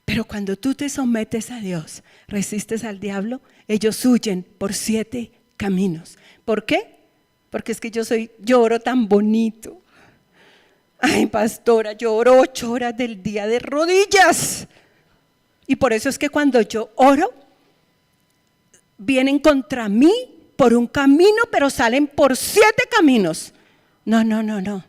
Pero cuando tú te sometes a Dios, resistes al diablo, ellos huyen por 7 caminos. ¿Por qué? Porque es que yo oro tan bonito. Ay, pastora, yo oro 8 horas del día de rodillas. Y por eso es que cuando yo oro, vienen contra mí por un camino, pero salen por 7 caminos. No.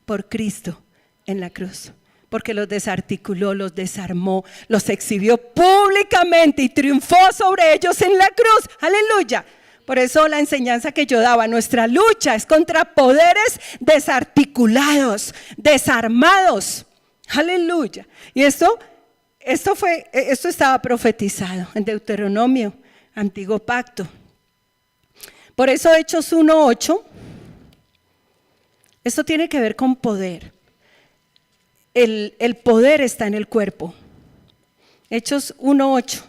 Por Cristo en la cruz. Porque los desarticuló, los desarmó, los exhibió públicamente y triunfó sobre ellos en la cruz. Aleluya. Por eso la enseñanza que yo daba, nuestra lucha es contra poderes desarticulados, desarmados. Aleluya. Y esto estaba profetizado en Deuteronomio, Antiguo Pacto. Por eso Hechos 1:8, esto tiene que ver con poder. El poder está en el cuerpo. Hechos 1:8.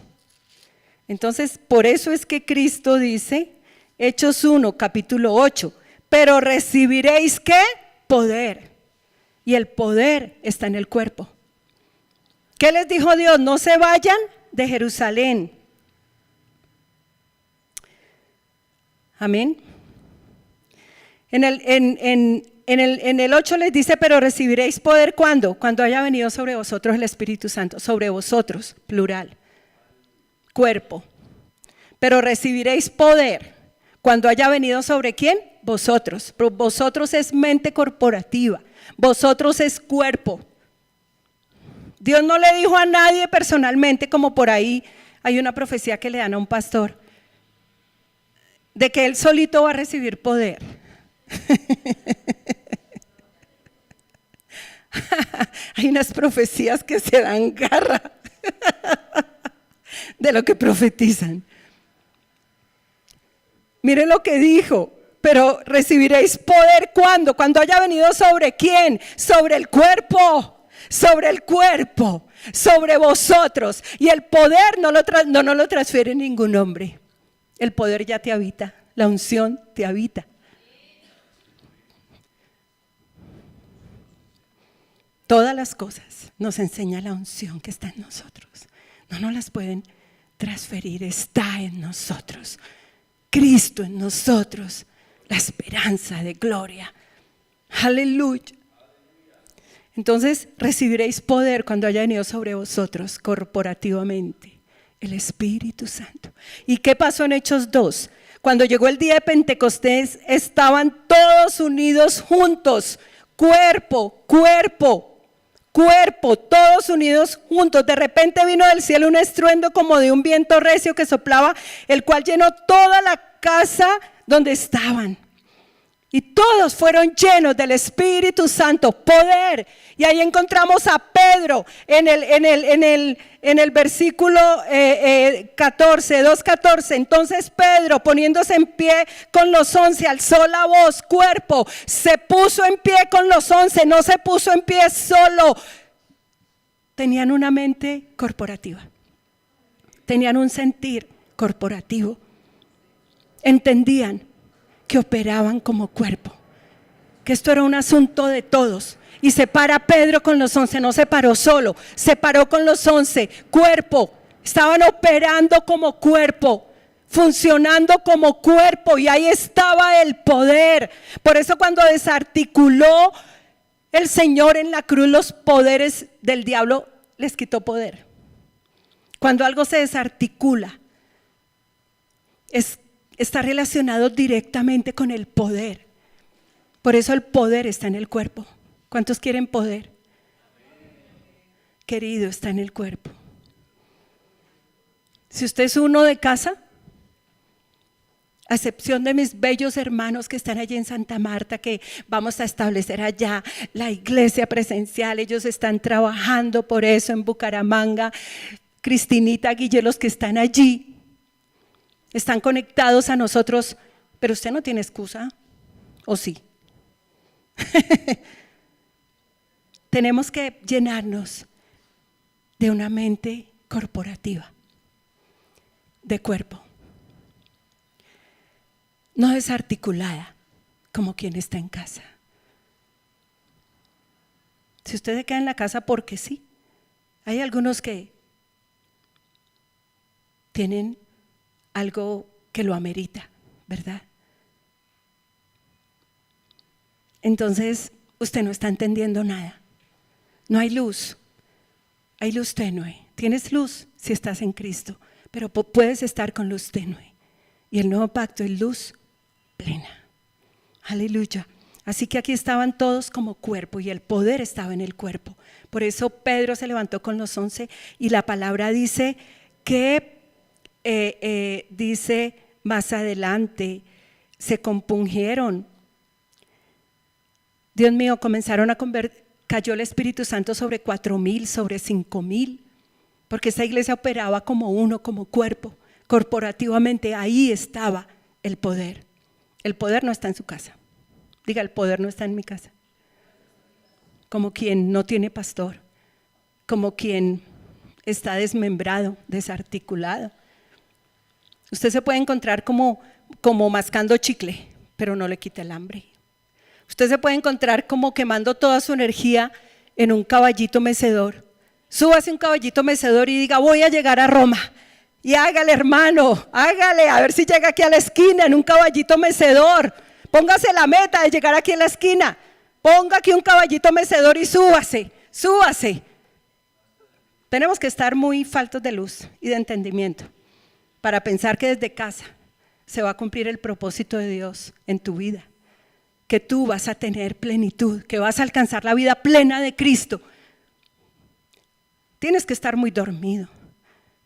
Entonces, por eso es que Cristo dice, Hechos 1, capítulo 8, pero recibiréis ¿qué? Poder. Y el poder está en el cuerpo. ¿Qué les dijo Dios? No se vayan de Jerusalén. Amén. En el 8 les dice, pero recibiréis poder ¿cuándo? Cuando haya venido sobre vosotros el Espíritu Santo. Sobre vosotros, plural. Cuerpo. Pero recibiréis poder cuando haya venido sobre ¿quién? Vosotros. Vosotros es mente corporativa. Vosotros es cuerpo. Dios no le dijo a nadie personalmente, como por ahí hay una profecía que le dan a un pastor, de que él solito va a recibir poder. Hay unas profecías que se dan garra de lo que profetizan. Miren lo que dijo, pero recibiréis poder ¿cuándo? Cuando haya venido sobre ¿quién? Sobre el cuerpo. Sobre el cuerpo, sobre vosotros. Y el poder no lo transfiere ningún hombre. El poder ya te habita, la unción te habita. Todas las cosas nos enseña la unción que está en nosotros. No nos las pueden transferir, está en nosotros. Cristo en nosotros, la esperanza de gloria. Aleluya. Entonces recibiréis poder cuando haya venido sobre vosotros corporativamente el Espíritu Santo. ¿Y qué pasó en Hechos 2? Cuando llegó el día de Pentecostés, estaban todos unidos juntos, cuerpo, todos unidos juntos. De repente vino del cielo un estruendo como de un viento recio que soplaba, el cual llenó toda la casa donde estaban. Y todos fueron llenos del Espíritu Santo, poder. Y ahí encontramos a Pedro en el versículo 14, 2:14. Entonces Pedro, poniéndose en pie con los 11, alzó la voz, cuerpo, se puso en pie con los 11, no se puso en pie solo. Tenían una mente corporativa, tenían un sentir corporativo, entendían que operaban como cuerpo, que esto era un asunto de todos. Y se para Pedro con los 11, no se paró solo, se paró con los 11, cuerpo, estaban operando como cuerpo, funcionando como cuerpo, y ahí estaba el poder. Por eso cuando desarticuló el Señor en la cruz los poderes del diablo, les quitó poder. Cuando algo se desarticula, está relacionado directamente con el poder. Por eso el poder está en el cuerpo. ¿Cuántos quieren poder? Querido, está en el cuerpo. Si usted es uno de casa, a excepción de mis bellos hermanos que están allí en Santa Marta, que vamos a establecer allá la iglesia presencial, ellos están trabajando por eso en Bucaramanga. Cristinita, Guille, los que están allí, están conectados a nosotros, pero usted no tiene excusa, ¿o sí? Tenemos que llenarnos de una mente corporativa, de cuerpo, no desarticulada como quien está en casa. Si usted se queda en la casa porque sí, hay algunos que tienen algo que lo amerita, ¿verdad? Entonces usted no está entendiendo nada. No hay luz tenue. Tienes luz si estás en Cristo, pero puedes estar con luz tenue. Y el nuevo pacto es luz plena. Aleluya. Así que aquí estaban todos como cuerpo y el poder estaba en el cuerpo. Por eso Pedro se levantó con los 11 y la palabra dice que dice más adelante, se compungieron. Dios mío, comenzaron a cayó el Espíritu Santo sobre 4,000, sobre 5,000, porque esa iglesia operaba como uno, como cuerpo, corporativamente. Ahí estaba el poder. El poder no está en su casa. Diga, el poder no está en mi casa. Como quien no tiene pastor, como quien está desmembrado, desarticulado. Usted se puede encontrar como mascando chicle, pero no le quita el hambre. Usted se puede encontrar como quemando toda su energía en un caballito mecedor. Súbase un caballito mecedor y diga, voy a llegar a Roma. Y hágale, hermano, hágale, a ver si llega aquí a la esquina en un caballito mecedor. Póngase la meta de llegar aquí a la esquina. Ponga aquí un caballito mecedor y súbase. Tenemos que estar muy faltos de luz y de entendimiento para pensar que desde casa se va a cumplir el propósito de Dios en tu vida, que tú vas a tener plenitud, que vas a alcanzar la vida plena de Cristo. Tienes que estar muy dormido,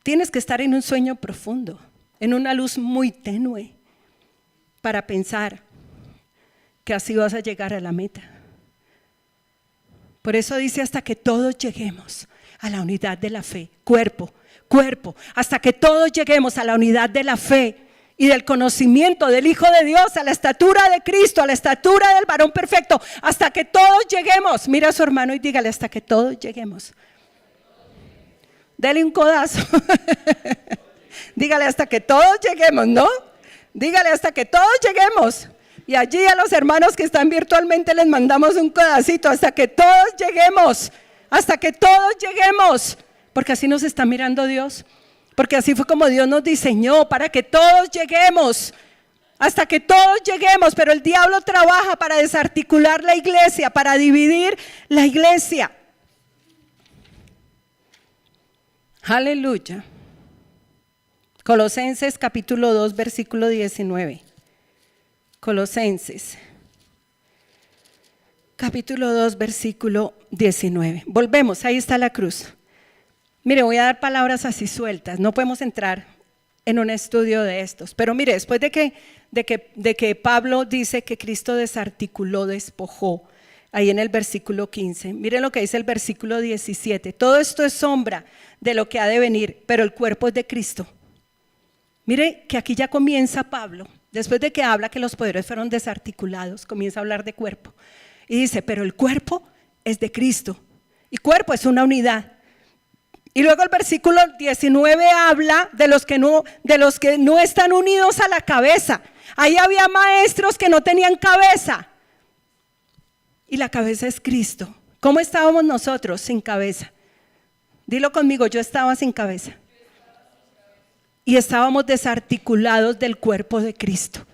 tienes que estar en un sueño profundo, en una luz muy tenue, para pensar que así vas a llegar a la meta. Por eso dice, hasta que todos lleguemos a la unidad de la fe, cuerpo, hasta que todos lleguemos a la unidad de la fe y del conocimiento del Hijo de Dios, a la estatura de Cristo, a la estatura del varón perfecto, hasta que todos lleguemos. Mira a su hermano y dígale, hasta que todos lleguemos. Dele un codazo. Dígale, hasta que todos lleguemos, ¿no? Dígale, hasta que todos lleguemos. Y allí a los hermanos que están virtualmente les mandamos un codacito, hasta que todos lleguemos, porque así nos está mirando Dios, porque así fue como Dios nos diseñó, para que todos lleguemos. hasta que todos lleguemos, pero el diablo trabaja para desarticular la iglesia, para dividir la iglesia. Aleluya. Colosenses capítulo 2, versículo 19. Colosenses capítulo 2, versículo 19. Volvemos, ahí está la cruz. Mire, voy a dar palabras así sueltas, no podemos entrar en un estudio de estos. Pero mire, después de que Pablo dice que Cristo desarticuló, despojó, ahí en el versículo 15, miren lo que dice el versículo 17. Todo esto es sombra de lo que ha de venir, pero el cuerpo es de Cristo. Mire que aquí ya comienza Pablo, después de que habla que los poderes fueron desarticulados, comienza a hablar de cuerpo. Y dice, pero el cuerpo es de Cristo. Y cuerpo es una unidad. Y luego el versículo 19 habla de los que no están unidos a la cabeza. Ahí había maestros que no tenían cabeza. Y la cabeza es Cristo. ¿Cómo estábamos nosotros sin cabeza? Dilo conmigo, yo estaba sin cabeza. Y estábamos desarticulados del cuerpo de Cristo.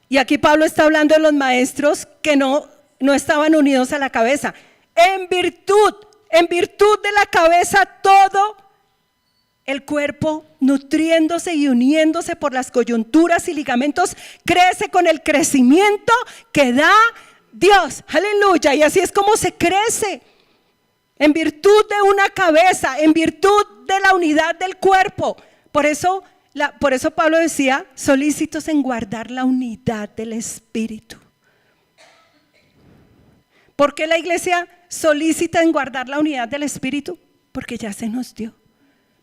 Y aquí Pablo está hablando de los maestros que no estaban unidos a la cabeza. En virtud de la cabeza, todo el cuerpo, nutriéndose y uniéndose por las coyunturas y ligamentos, crece con el crecimiento que da Dios. Aleluya. Y así es como se crece. En virtud de una cabeza, en virtud de la unidad del cuerpo. Por eso Pablo decía, solícitos en guardar la unidad del Espíritu. ¿Por qué la iglesia solícita en guardar la unidad del Espíritu? Porque ya se nos dio.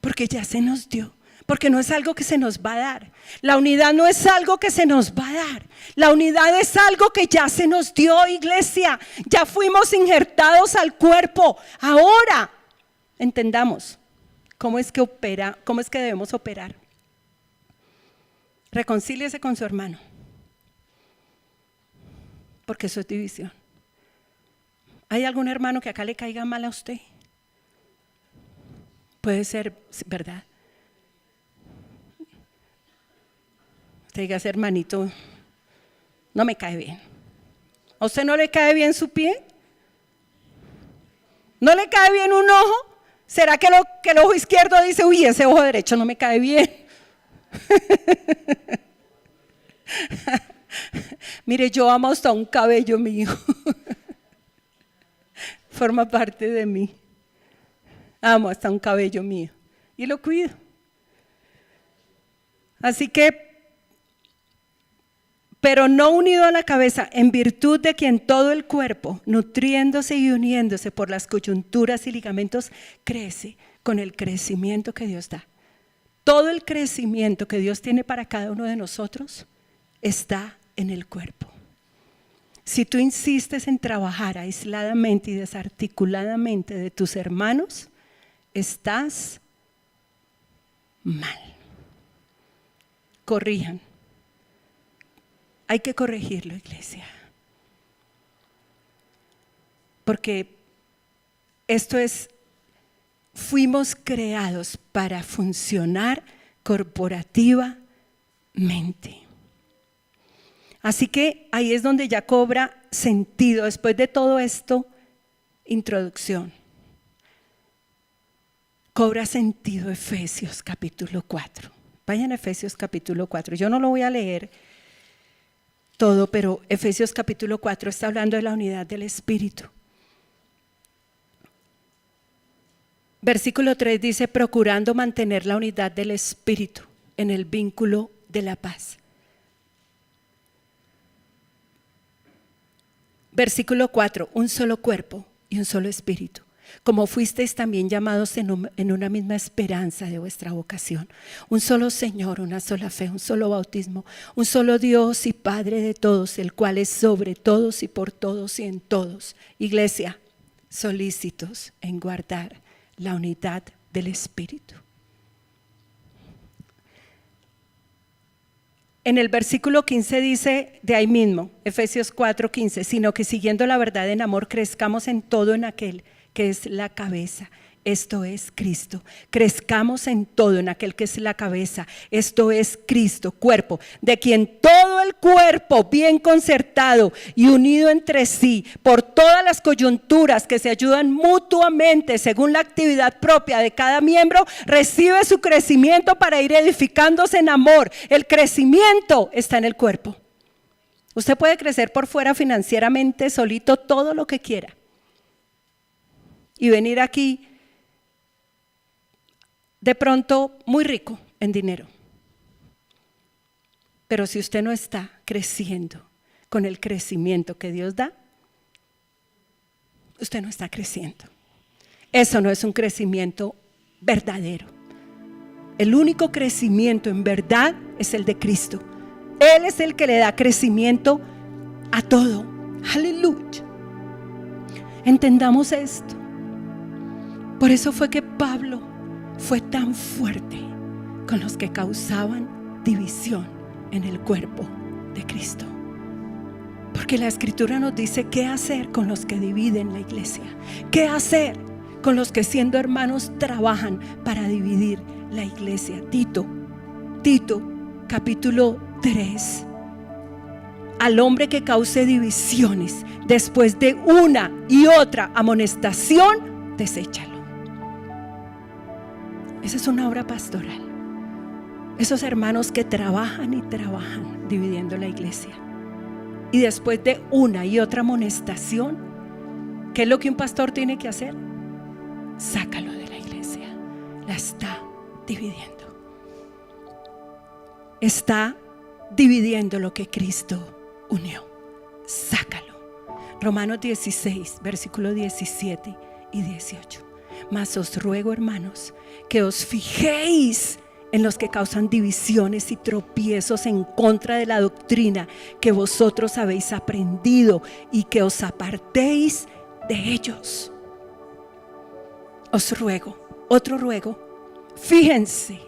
Porque ya se nos dio. Porque no es algo que se nos va a dar. La unidad no es algo que se nos va a dar. La unidad es algo que ya se nos dio, iglesia. Ya fuimos injertados al cuerpo. Ahora entendamos cómo es que debemos operar. Reconcíliese con su hermano. Porque eso es división. ¿Hay algún hermano que acá le caiga mal a usted? Puede ser, ¿verdad? Usted diga, hermanito, no me cae bien. ¿A usted no le cae bien su pie? ¿No le cae bien un ojo? ¿Será que el ojo izquierdo dice, uy, ese ojo derecho no me cae bien? Mire, yo amo hasta un cabello mío. Forma parte de mí. Amo hasta un cabello mío y lo cuido. Así que, pero no unido a la cabeza, en virtud de quien todo el cuerpo, nutriéndose y uniéndose por las coyunturas y ligamentos, crece con el crecimiento que Dios da. Todo el crecimiento que Dios tiene para cada uno de nosotros está en el cuerpo. Si tú insistes en trabajar aisladamente y desarticuladamente de tus hermanos, estás mal. Corrijan. Hay que corregirlo, iglesia. Porque fuimos creados para funcionar corporativamente. Así que ahí es donde ya cobra sentido, después de todo esto, introducción. Cobra sentido Efesios capítulo 4. Vayan a Efesios capítulo 4. Yo no lo voy a leer todo, pero Efesios capítulo 4 está hablando de la unidad del Espíritu. Versículo 3 dice, procurando mantener la unidad del Espíritu en el vínculo de la paz. Versículo 4, un solo cuerpo y un solo espíritu, como fuisteis también llamados en una misma esperanza de vuestra vocación. Un solo Señor, una sola fe, un solo bautismo, un solo Dios y Padre de todos, el cual es sobre todos y por todos y en todos. Iglesia, solícitos en guardar la unidad del Espíritu. En el versículo 15 dice de ahí mismo, Efesios 4:15, sino que siguiendo la verdad en amor crezcamos en todo en aquel que es la cabeza, Esto es Cristo. Crezcamos en todo, en aquel que es la cabeza. Esto es Cristo, cuerpo, de quien todo el cuerpo, bien concertado y unido entre sí, por todas las coyunturas que se ayudan mutuamente según la actividad propia de cada miembro, recibe su crecimiento para ir edificándose en amor. El crecimiento está en el cuerpo. Usted puede crecer por fuera financieramente solito todo lo que quiera y venir aquí de pronto muy rico en dinero. Pero si usted no está creciendo con el crecimiento que Dios da, usted no está creciendo. Eso no es un crecimiento verdadero. El único crecimiento en verdad es el de Cristo. Él es el que le da crecimiento a todo. Aleluya. Entendamos esto. Por eso fue que Pablo fue tan fuerte con los que causaban división en el cuerpo de Cristo. Porque la Escritura nos dice qué hacer con los que dividen la iglesia. ¿Qué hacer con los que siendo hermanos trabajan para dividir la iglesia? Tito capítulo 3. Al hombre que cause divisiones después de una y otra amonestación, deséchalo. Esa es una obra pastoral. Esos hermanos que trabajan y trabajan dividiendo la iglesia. Y después de una y otra amonestación, ¿qué es lo que un pastor tiene que hacer? Sácalo de la iglesia. La está dividiendo. Está dividiendo lo que Cristo unió. Sácalo. Romanos 16, versículo 17 y 18. Mas os ruego, hermanos, que os fijéis en los que causan divisiones y tropiezos en contra de la doctrina que vosotros habéis aprendido y que os apartéis de ellos. Os ruego, otro ruego, fíjense,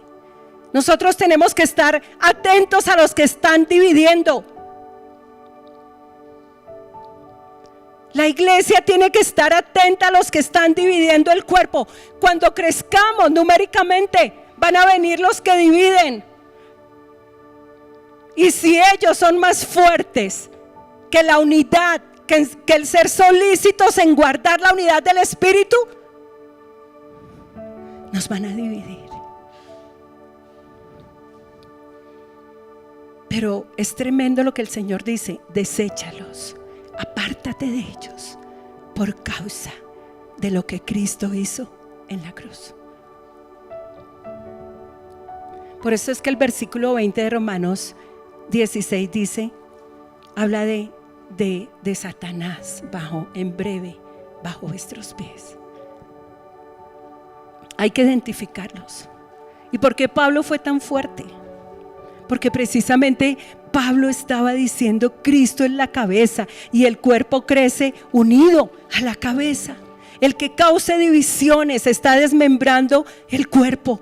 nosotros tenemos que estar atentos a los que están dividiendo. La iglesia tiene que estar atenta a los que están dividiendo el cuerpo. Cuando crezcamos numéricamente, van a venir los que dividen. Y si ellos son más fuertes que la unidad, que el ser solícitos en guardar la unidad del Espíritu, nos van a dividir. Pero es tremendo lo que el Señor dice: deséchalos, apártate de ellos por causa de lo que Cristo hizo en la cruz. Por eso es que el versículo 20 de Romanos 16 dice, habla de Satanás en breve bajo vuestros pies. Hay que identificarlos. ¿Y por qué Pablo fue tan fuerte? Porque precisamente Pablo estaba diciendo: Cristo es la cabeza y el cuerpo crece unido a la cabeza. El que cause divisiones está desmembrando el cuerpo.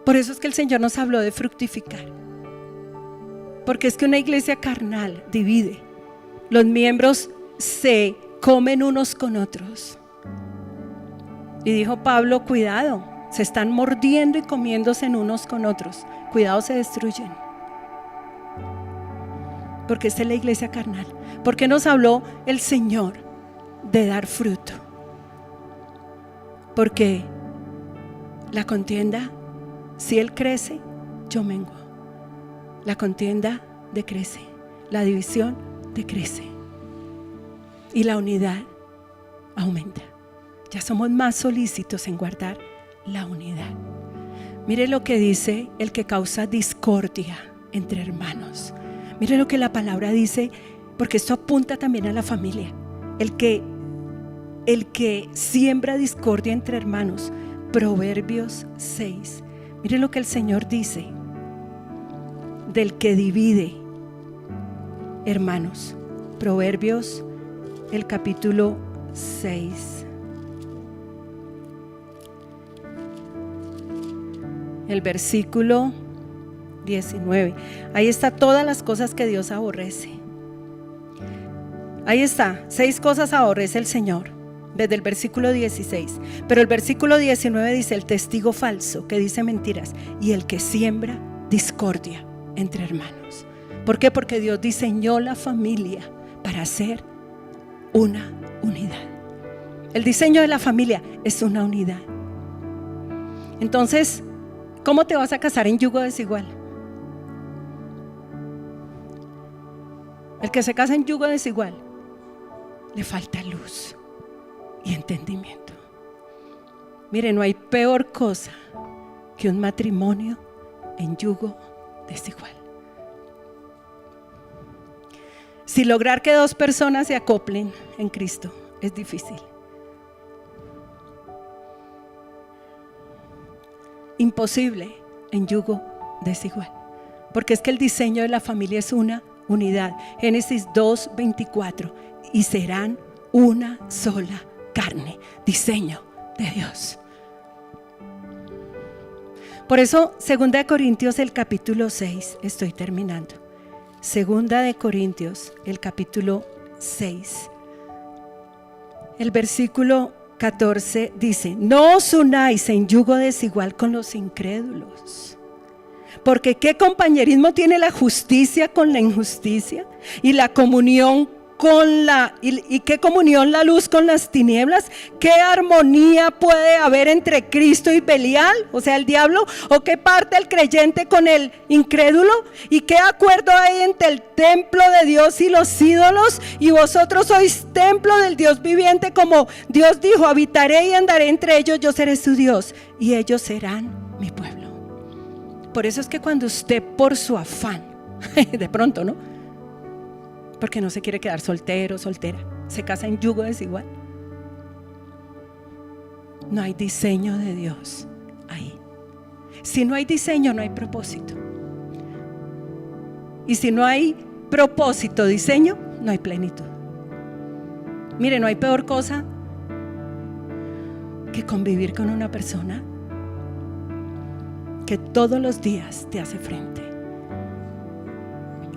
Por eso es que el Señor nos habló de fructificar. Porque es que una iglesia carnal divide. Los miembros se comen unos con otros. Y dijo Pablo: cuidado, se están mordiendo y comiéndose en unos con otros. Cuidado, se destruyen. Porque esta es la iglesia carnal. Porque nos habló el Señor de dar fruto. Porque la contienda, si Él crece, yo menguo. La contienda decrece, la división decrece y la unidad aumenta. Ya somos más solícitos en guardar la unidad. Mire lo que dice el que causa discordia entre hermanos. Mire lo que la palabra dice, porque esto apunta también a la familia. El que siembra discordia entre hermanos. Proverbios 6. Mire lo que el Señor dice del que divide hermanos. Proverbios, el capítulo 6. El versículo 19. Ahí está todas las cosas que Dios aborrece. Ahí está, 6 cosas aborrece el Señor. desde el versículo 16. Pero el versículo 19 dice: el testigo falso que dice mentiras y el que siembra discordia entre hermanos. ¿Por qué? Porque Dios diseñó la familia para ser una unidad. El diseño de la familia es una unidad. Entonces, ¿cómo te vas a casar en yugo desigual? El que se casa en yugo desigual le falta luz y entendimiento. Mire, no hay peor cosa que un matrimonio en yugo desigual. Si lograr que dos personas se acoplen en Cristo es difícil. Imposible en yugo desigual. Porque es que el diseño de la familia es una unidad. Génesis 2:24. Y serán una sola carne. Diseño de Dios. Por eso, 2 Corintios el capítulo 6, estoy terminando. 2 Corintios el capítulo 6. El versículo 14 dice: no os unáis en yugo desigual con los incrédulos. Porque ¿qué compañerismo tiene la justicia con la injusticia? Y la comunión ¿Y qué comunión la luz con las tinieblas? ¿Qué armonía puede haber entre Cristo y Belial, o sea el diablo? ¿O qué parte el creyente con el incrédulo? ¿Y qué acuerdo hay entre el templo de Dios y los ídolos? Y vosotros sois templo del Dios viviente, como Dios dijo: habitaré y andaré entre ellos, yo seré su Dios y ellos serán mi pueblo. Por eso es que cuando usted, por su afán, de pronto, ¿no?, porque no se quiere quedar soltero, soltera, se casa en yugo desigual, no hay diseño de Dios ahí. Si no hay diseño, no hay propósito. Y si no hay propósito, diseño, no hay plenitud. Mire, no hay peor cosa que convivir con una persona que todos los días te hace frente.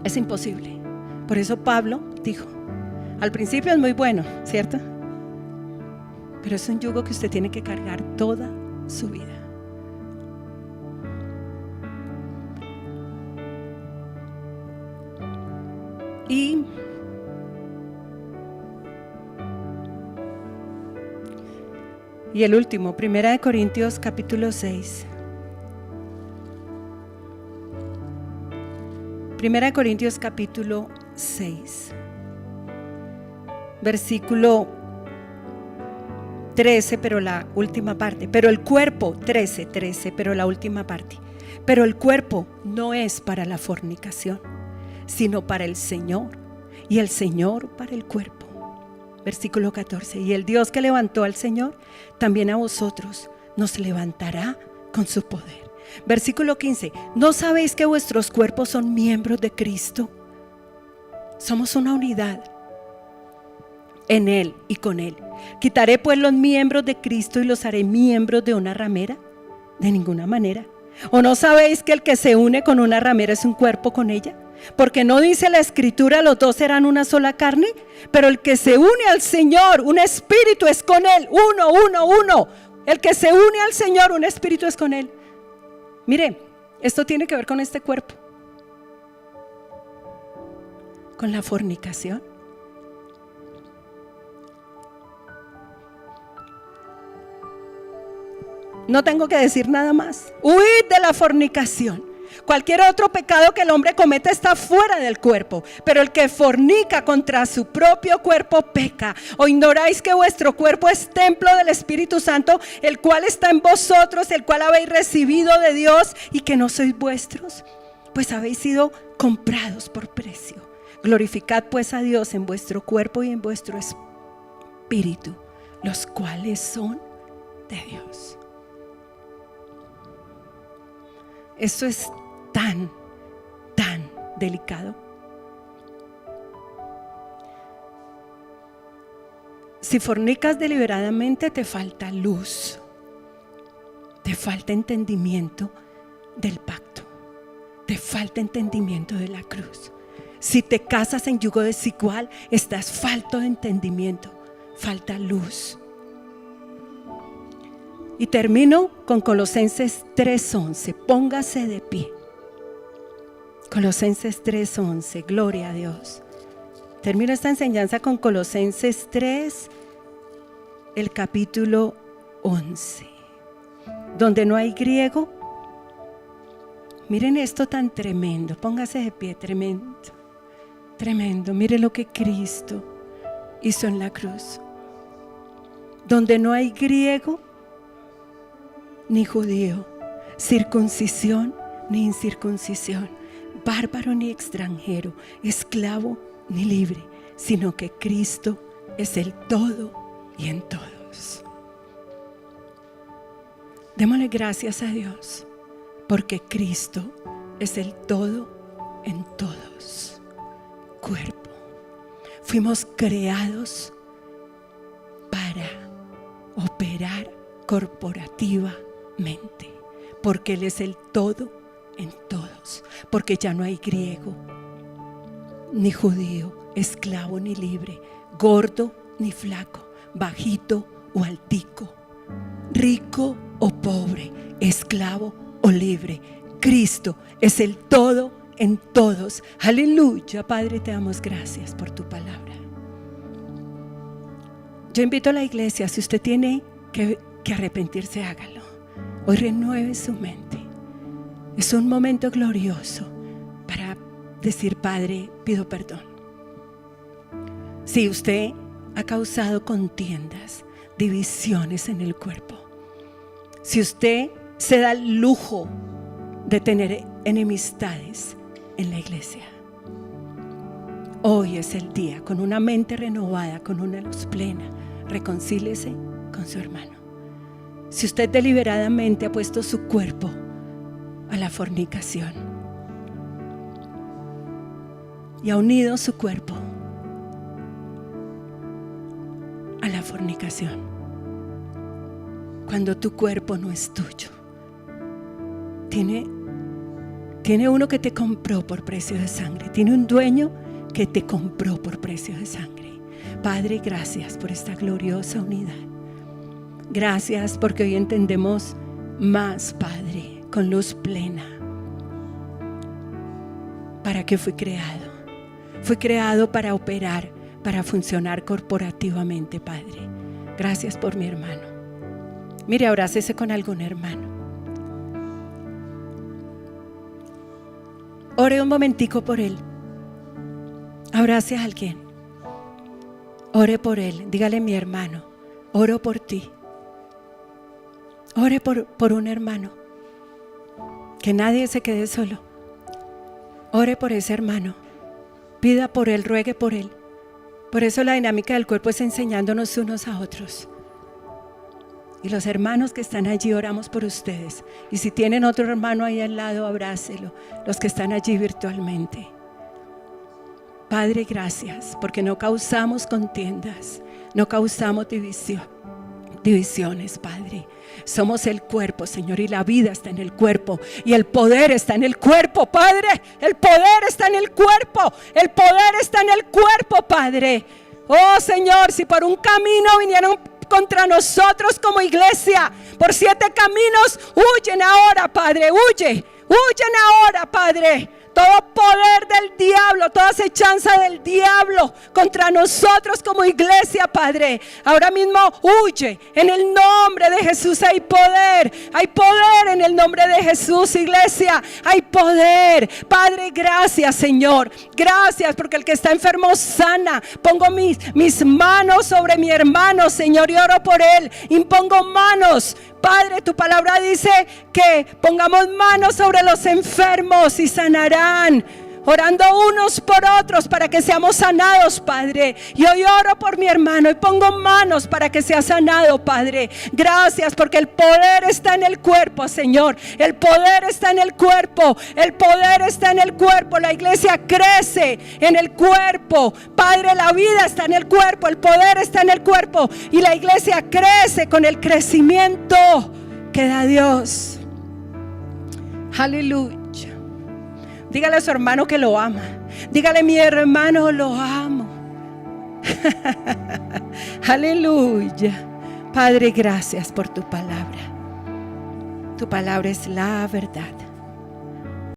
Es imposible. Por eso Pablo dijo: al principio es muy bueno, ¿cierto? Pero es un yugo que usted tiene que cargar toda su vida. Y el último, 1 Corintios capítulo 6. 1 Corintios capítulo 6, versículo 13, pero la última parte. Pero el cuerpo, 13, pero la última parte. Pero el cuerpo no es para la fornicación, sino para el Señor, y el Señor para el cuerpo. Versículo 14. Y el Dios que levantó al Señor, también a vosotros nos levantará con su poder. Versículo 15. ¿No sabéis que vuestros cuerpos son miembros de Cristo? Somos una unidad en Él y con Él. ¿Quitaré pues los miembros de Cristo y los haré miembros de una ramera? De ninguna manera. ¿O no sabéis que el que se une con una ramera es un cuerpo con ella? Porque no dice la Escritura: los dos serán una sola carne. Pero el que se une al Señor, un espíritu es con Él. Uno. El que se une al Señor, un espíritu es con Él. Mire, esto tiene que ver con este cuerpo, con la fornicación. No tengo que decir nada más. Huid de la fornicación. Cualquier otro pecado que el hombre cometa está fuera del cuerpo, pero el que fornica contra su propio cuerpo peca. ¿O ignoráis que vuestro cuerpo es templo del Espíritu Santo, el cual está en vosotros, el cual habéis recibido de Dios, y que no sois vuestros? Pues habéis sido comprados por precio. Glorificad pues a Dios en vuestro cuerpo y en vuestro espíritu, los cuales son de Dios. Esto es tan delicado. Si fornicas deliberadamente, te falta luz, te falta entendimiento del pacto, te falta entendimiento de la cruz. Si te casas en yugo desigual, estás falto de entendimiento, falta luz. Y termino con Colosenses 3:11. Póngase de pie. Colosenses 3:11. Gloria a Dios. Termino esta enseñanza con Colosenses 3, el capítulo 11. Donde no hay griego. Miren esto tan tremendo. Póngase de pie, tremendo. Tremendo. Mire lo que Cristo hizo en la cruz. Donde no hay griego ni judío, circuncisión ni incircuncisión, bárbaro ni extranjero, esclavo ni libre, sino que Cristo es el todo y en todos. Démosle gracias a Dios, porque Cristo es el todo en todos. Cuerpo. Fuimos creados para operar corporativamente, porque Él es el todo en todos, porque ya no hay griego ni judío, esclavo ni libre, gordo ni flaco, bajito o altico, rico o pobre, esclavo o libre. Cristo es el todo en todos. Aleluya. Padre, te damos gracias por tu palabra. Yo invito a la iglesia, si usted tiene que arrepentirse, hágalo. Hoy renueve su mente. Es un momento glorioso para decir: Padre, pido perdón. Si usted ha causado contiendas, divisiones en el cuerpo, si usted se da el lujo de tener enemistades en la iglesia, hoy es el día, con una mente renovada, con una luz plena, reconcíliese con su hermano. Si usted deliberadamente ha puesto su cuerpo a la fornicación y ha unido su cuerpo a la fornicación, cuando tu cuerpo no es tuyo, tiene uno que te compró por precio de sangre, tiene un dueño que te compró por precio de sangre. Padre, gracias por esta gloriosa unidad. Gracias porque hoy entendemos más, Padre, con luz plena. ¿Para qué fui creado? Fui creado para operar, para funcionar corporativamente, Padre. Gracias por mi hermano. Mire, abrácese con algún hermano. Ore un momentico por él. Abrace a alguien. Ore por él. Dígale: mi hermano, oro por ti. Ore por un hermano. Que nadie se quede solo. Ore por ese hermano. Pida por él, ruegue por él. Por eso la dinámica del cuerpo es enseñándonos unos a otros. Y los hermanos que están allí, oramos por ustedes. Y si tienen otro hermano ahí al lado, abrácelo. Los que están allí virtualmente. Padre, gracias, porque no causamos contiendas, no causamos divisiones, Padre. Somos el cuerpo, Señor, y la vida está en el cuerpo, y el poder está en el cuerpo, Padre. El poder está en el cuerpo, el poder está en el cuerpo, Padre. Oh, Señor, si por un camino vinieron contra nosotros como iglesia, por 7 caminos, huyen ahora, Padre, huyen ahora, Padre. Todo poder del diablo, toda acechanza del diablo contra nosotros como iglesia, Padre, ahora mismo huye. En el nombre de Jesús hay poder en el nombre de Jesús, iglesia, hay poder. Padre, gracias, Señor, gracias porque el que está enfermo sana. Pongo mis manos sobre mi hermano, Señor, y oro por él. Impongo manos, Padre, tu palabra dice que pongamos manos sobre los enfermos y sanarán, orando unos por otros para que seamos sanados, Padre. Y hoy oro por mi hermano y pongo manos para que sea sanado, Padre. Gracias porque el poder está en el cuerpo, Señor. El poder está en el cuerpo. El poder está en el cuerpo. La iglesia crece en el cuerpo, Padre. La vida está en el cuerpo. El poder está en el cuerpo. Y la iglesia crece con el crecimiento que da Dios. Aleluya. Dígale a su hermano que lo ama. Dígale: mi hermano, lo amo. Aleluya. Padre, gracias por tu palabra. Tu palabra es la verdad.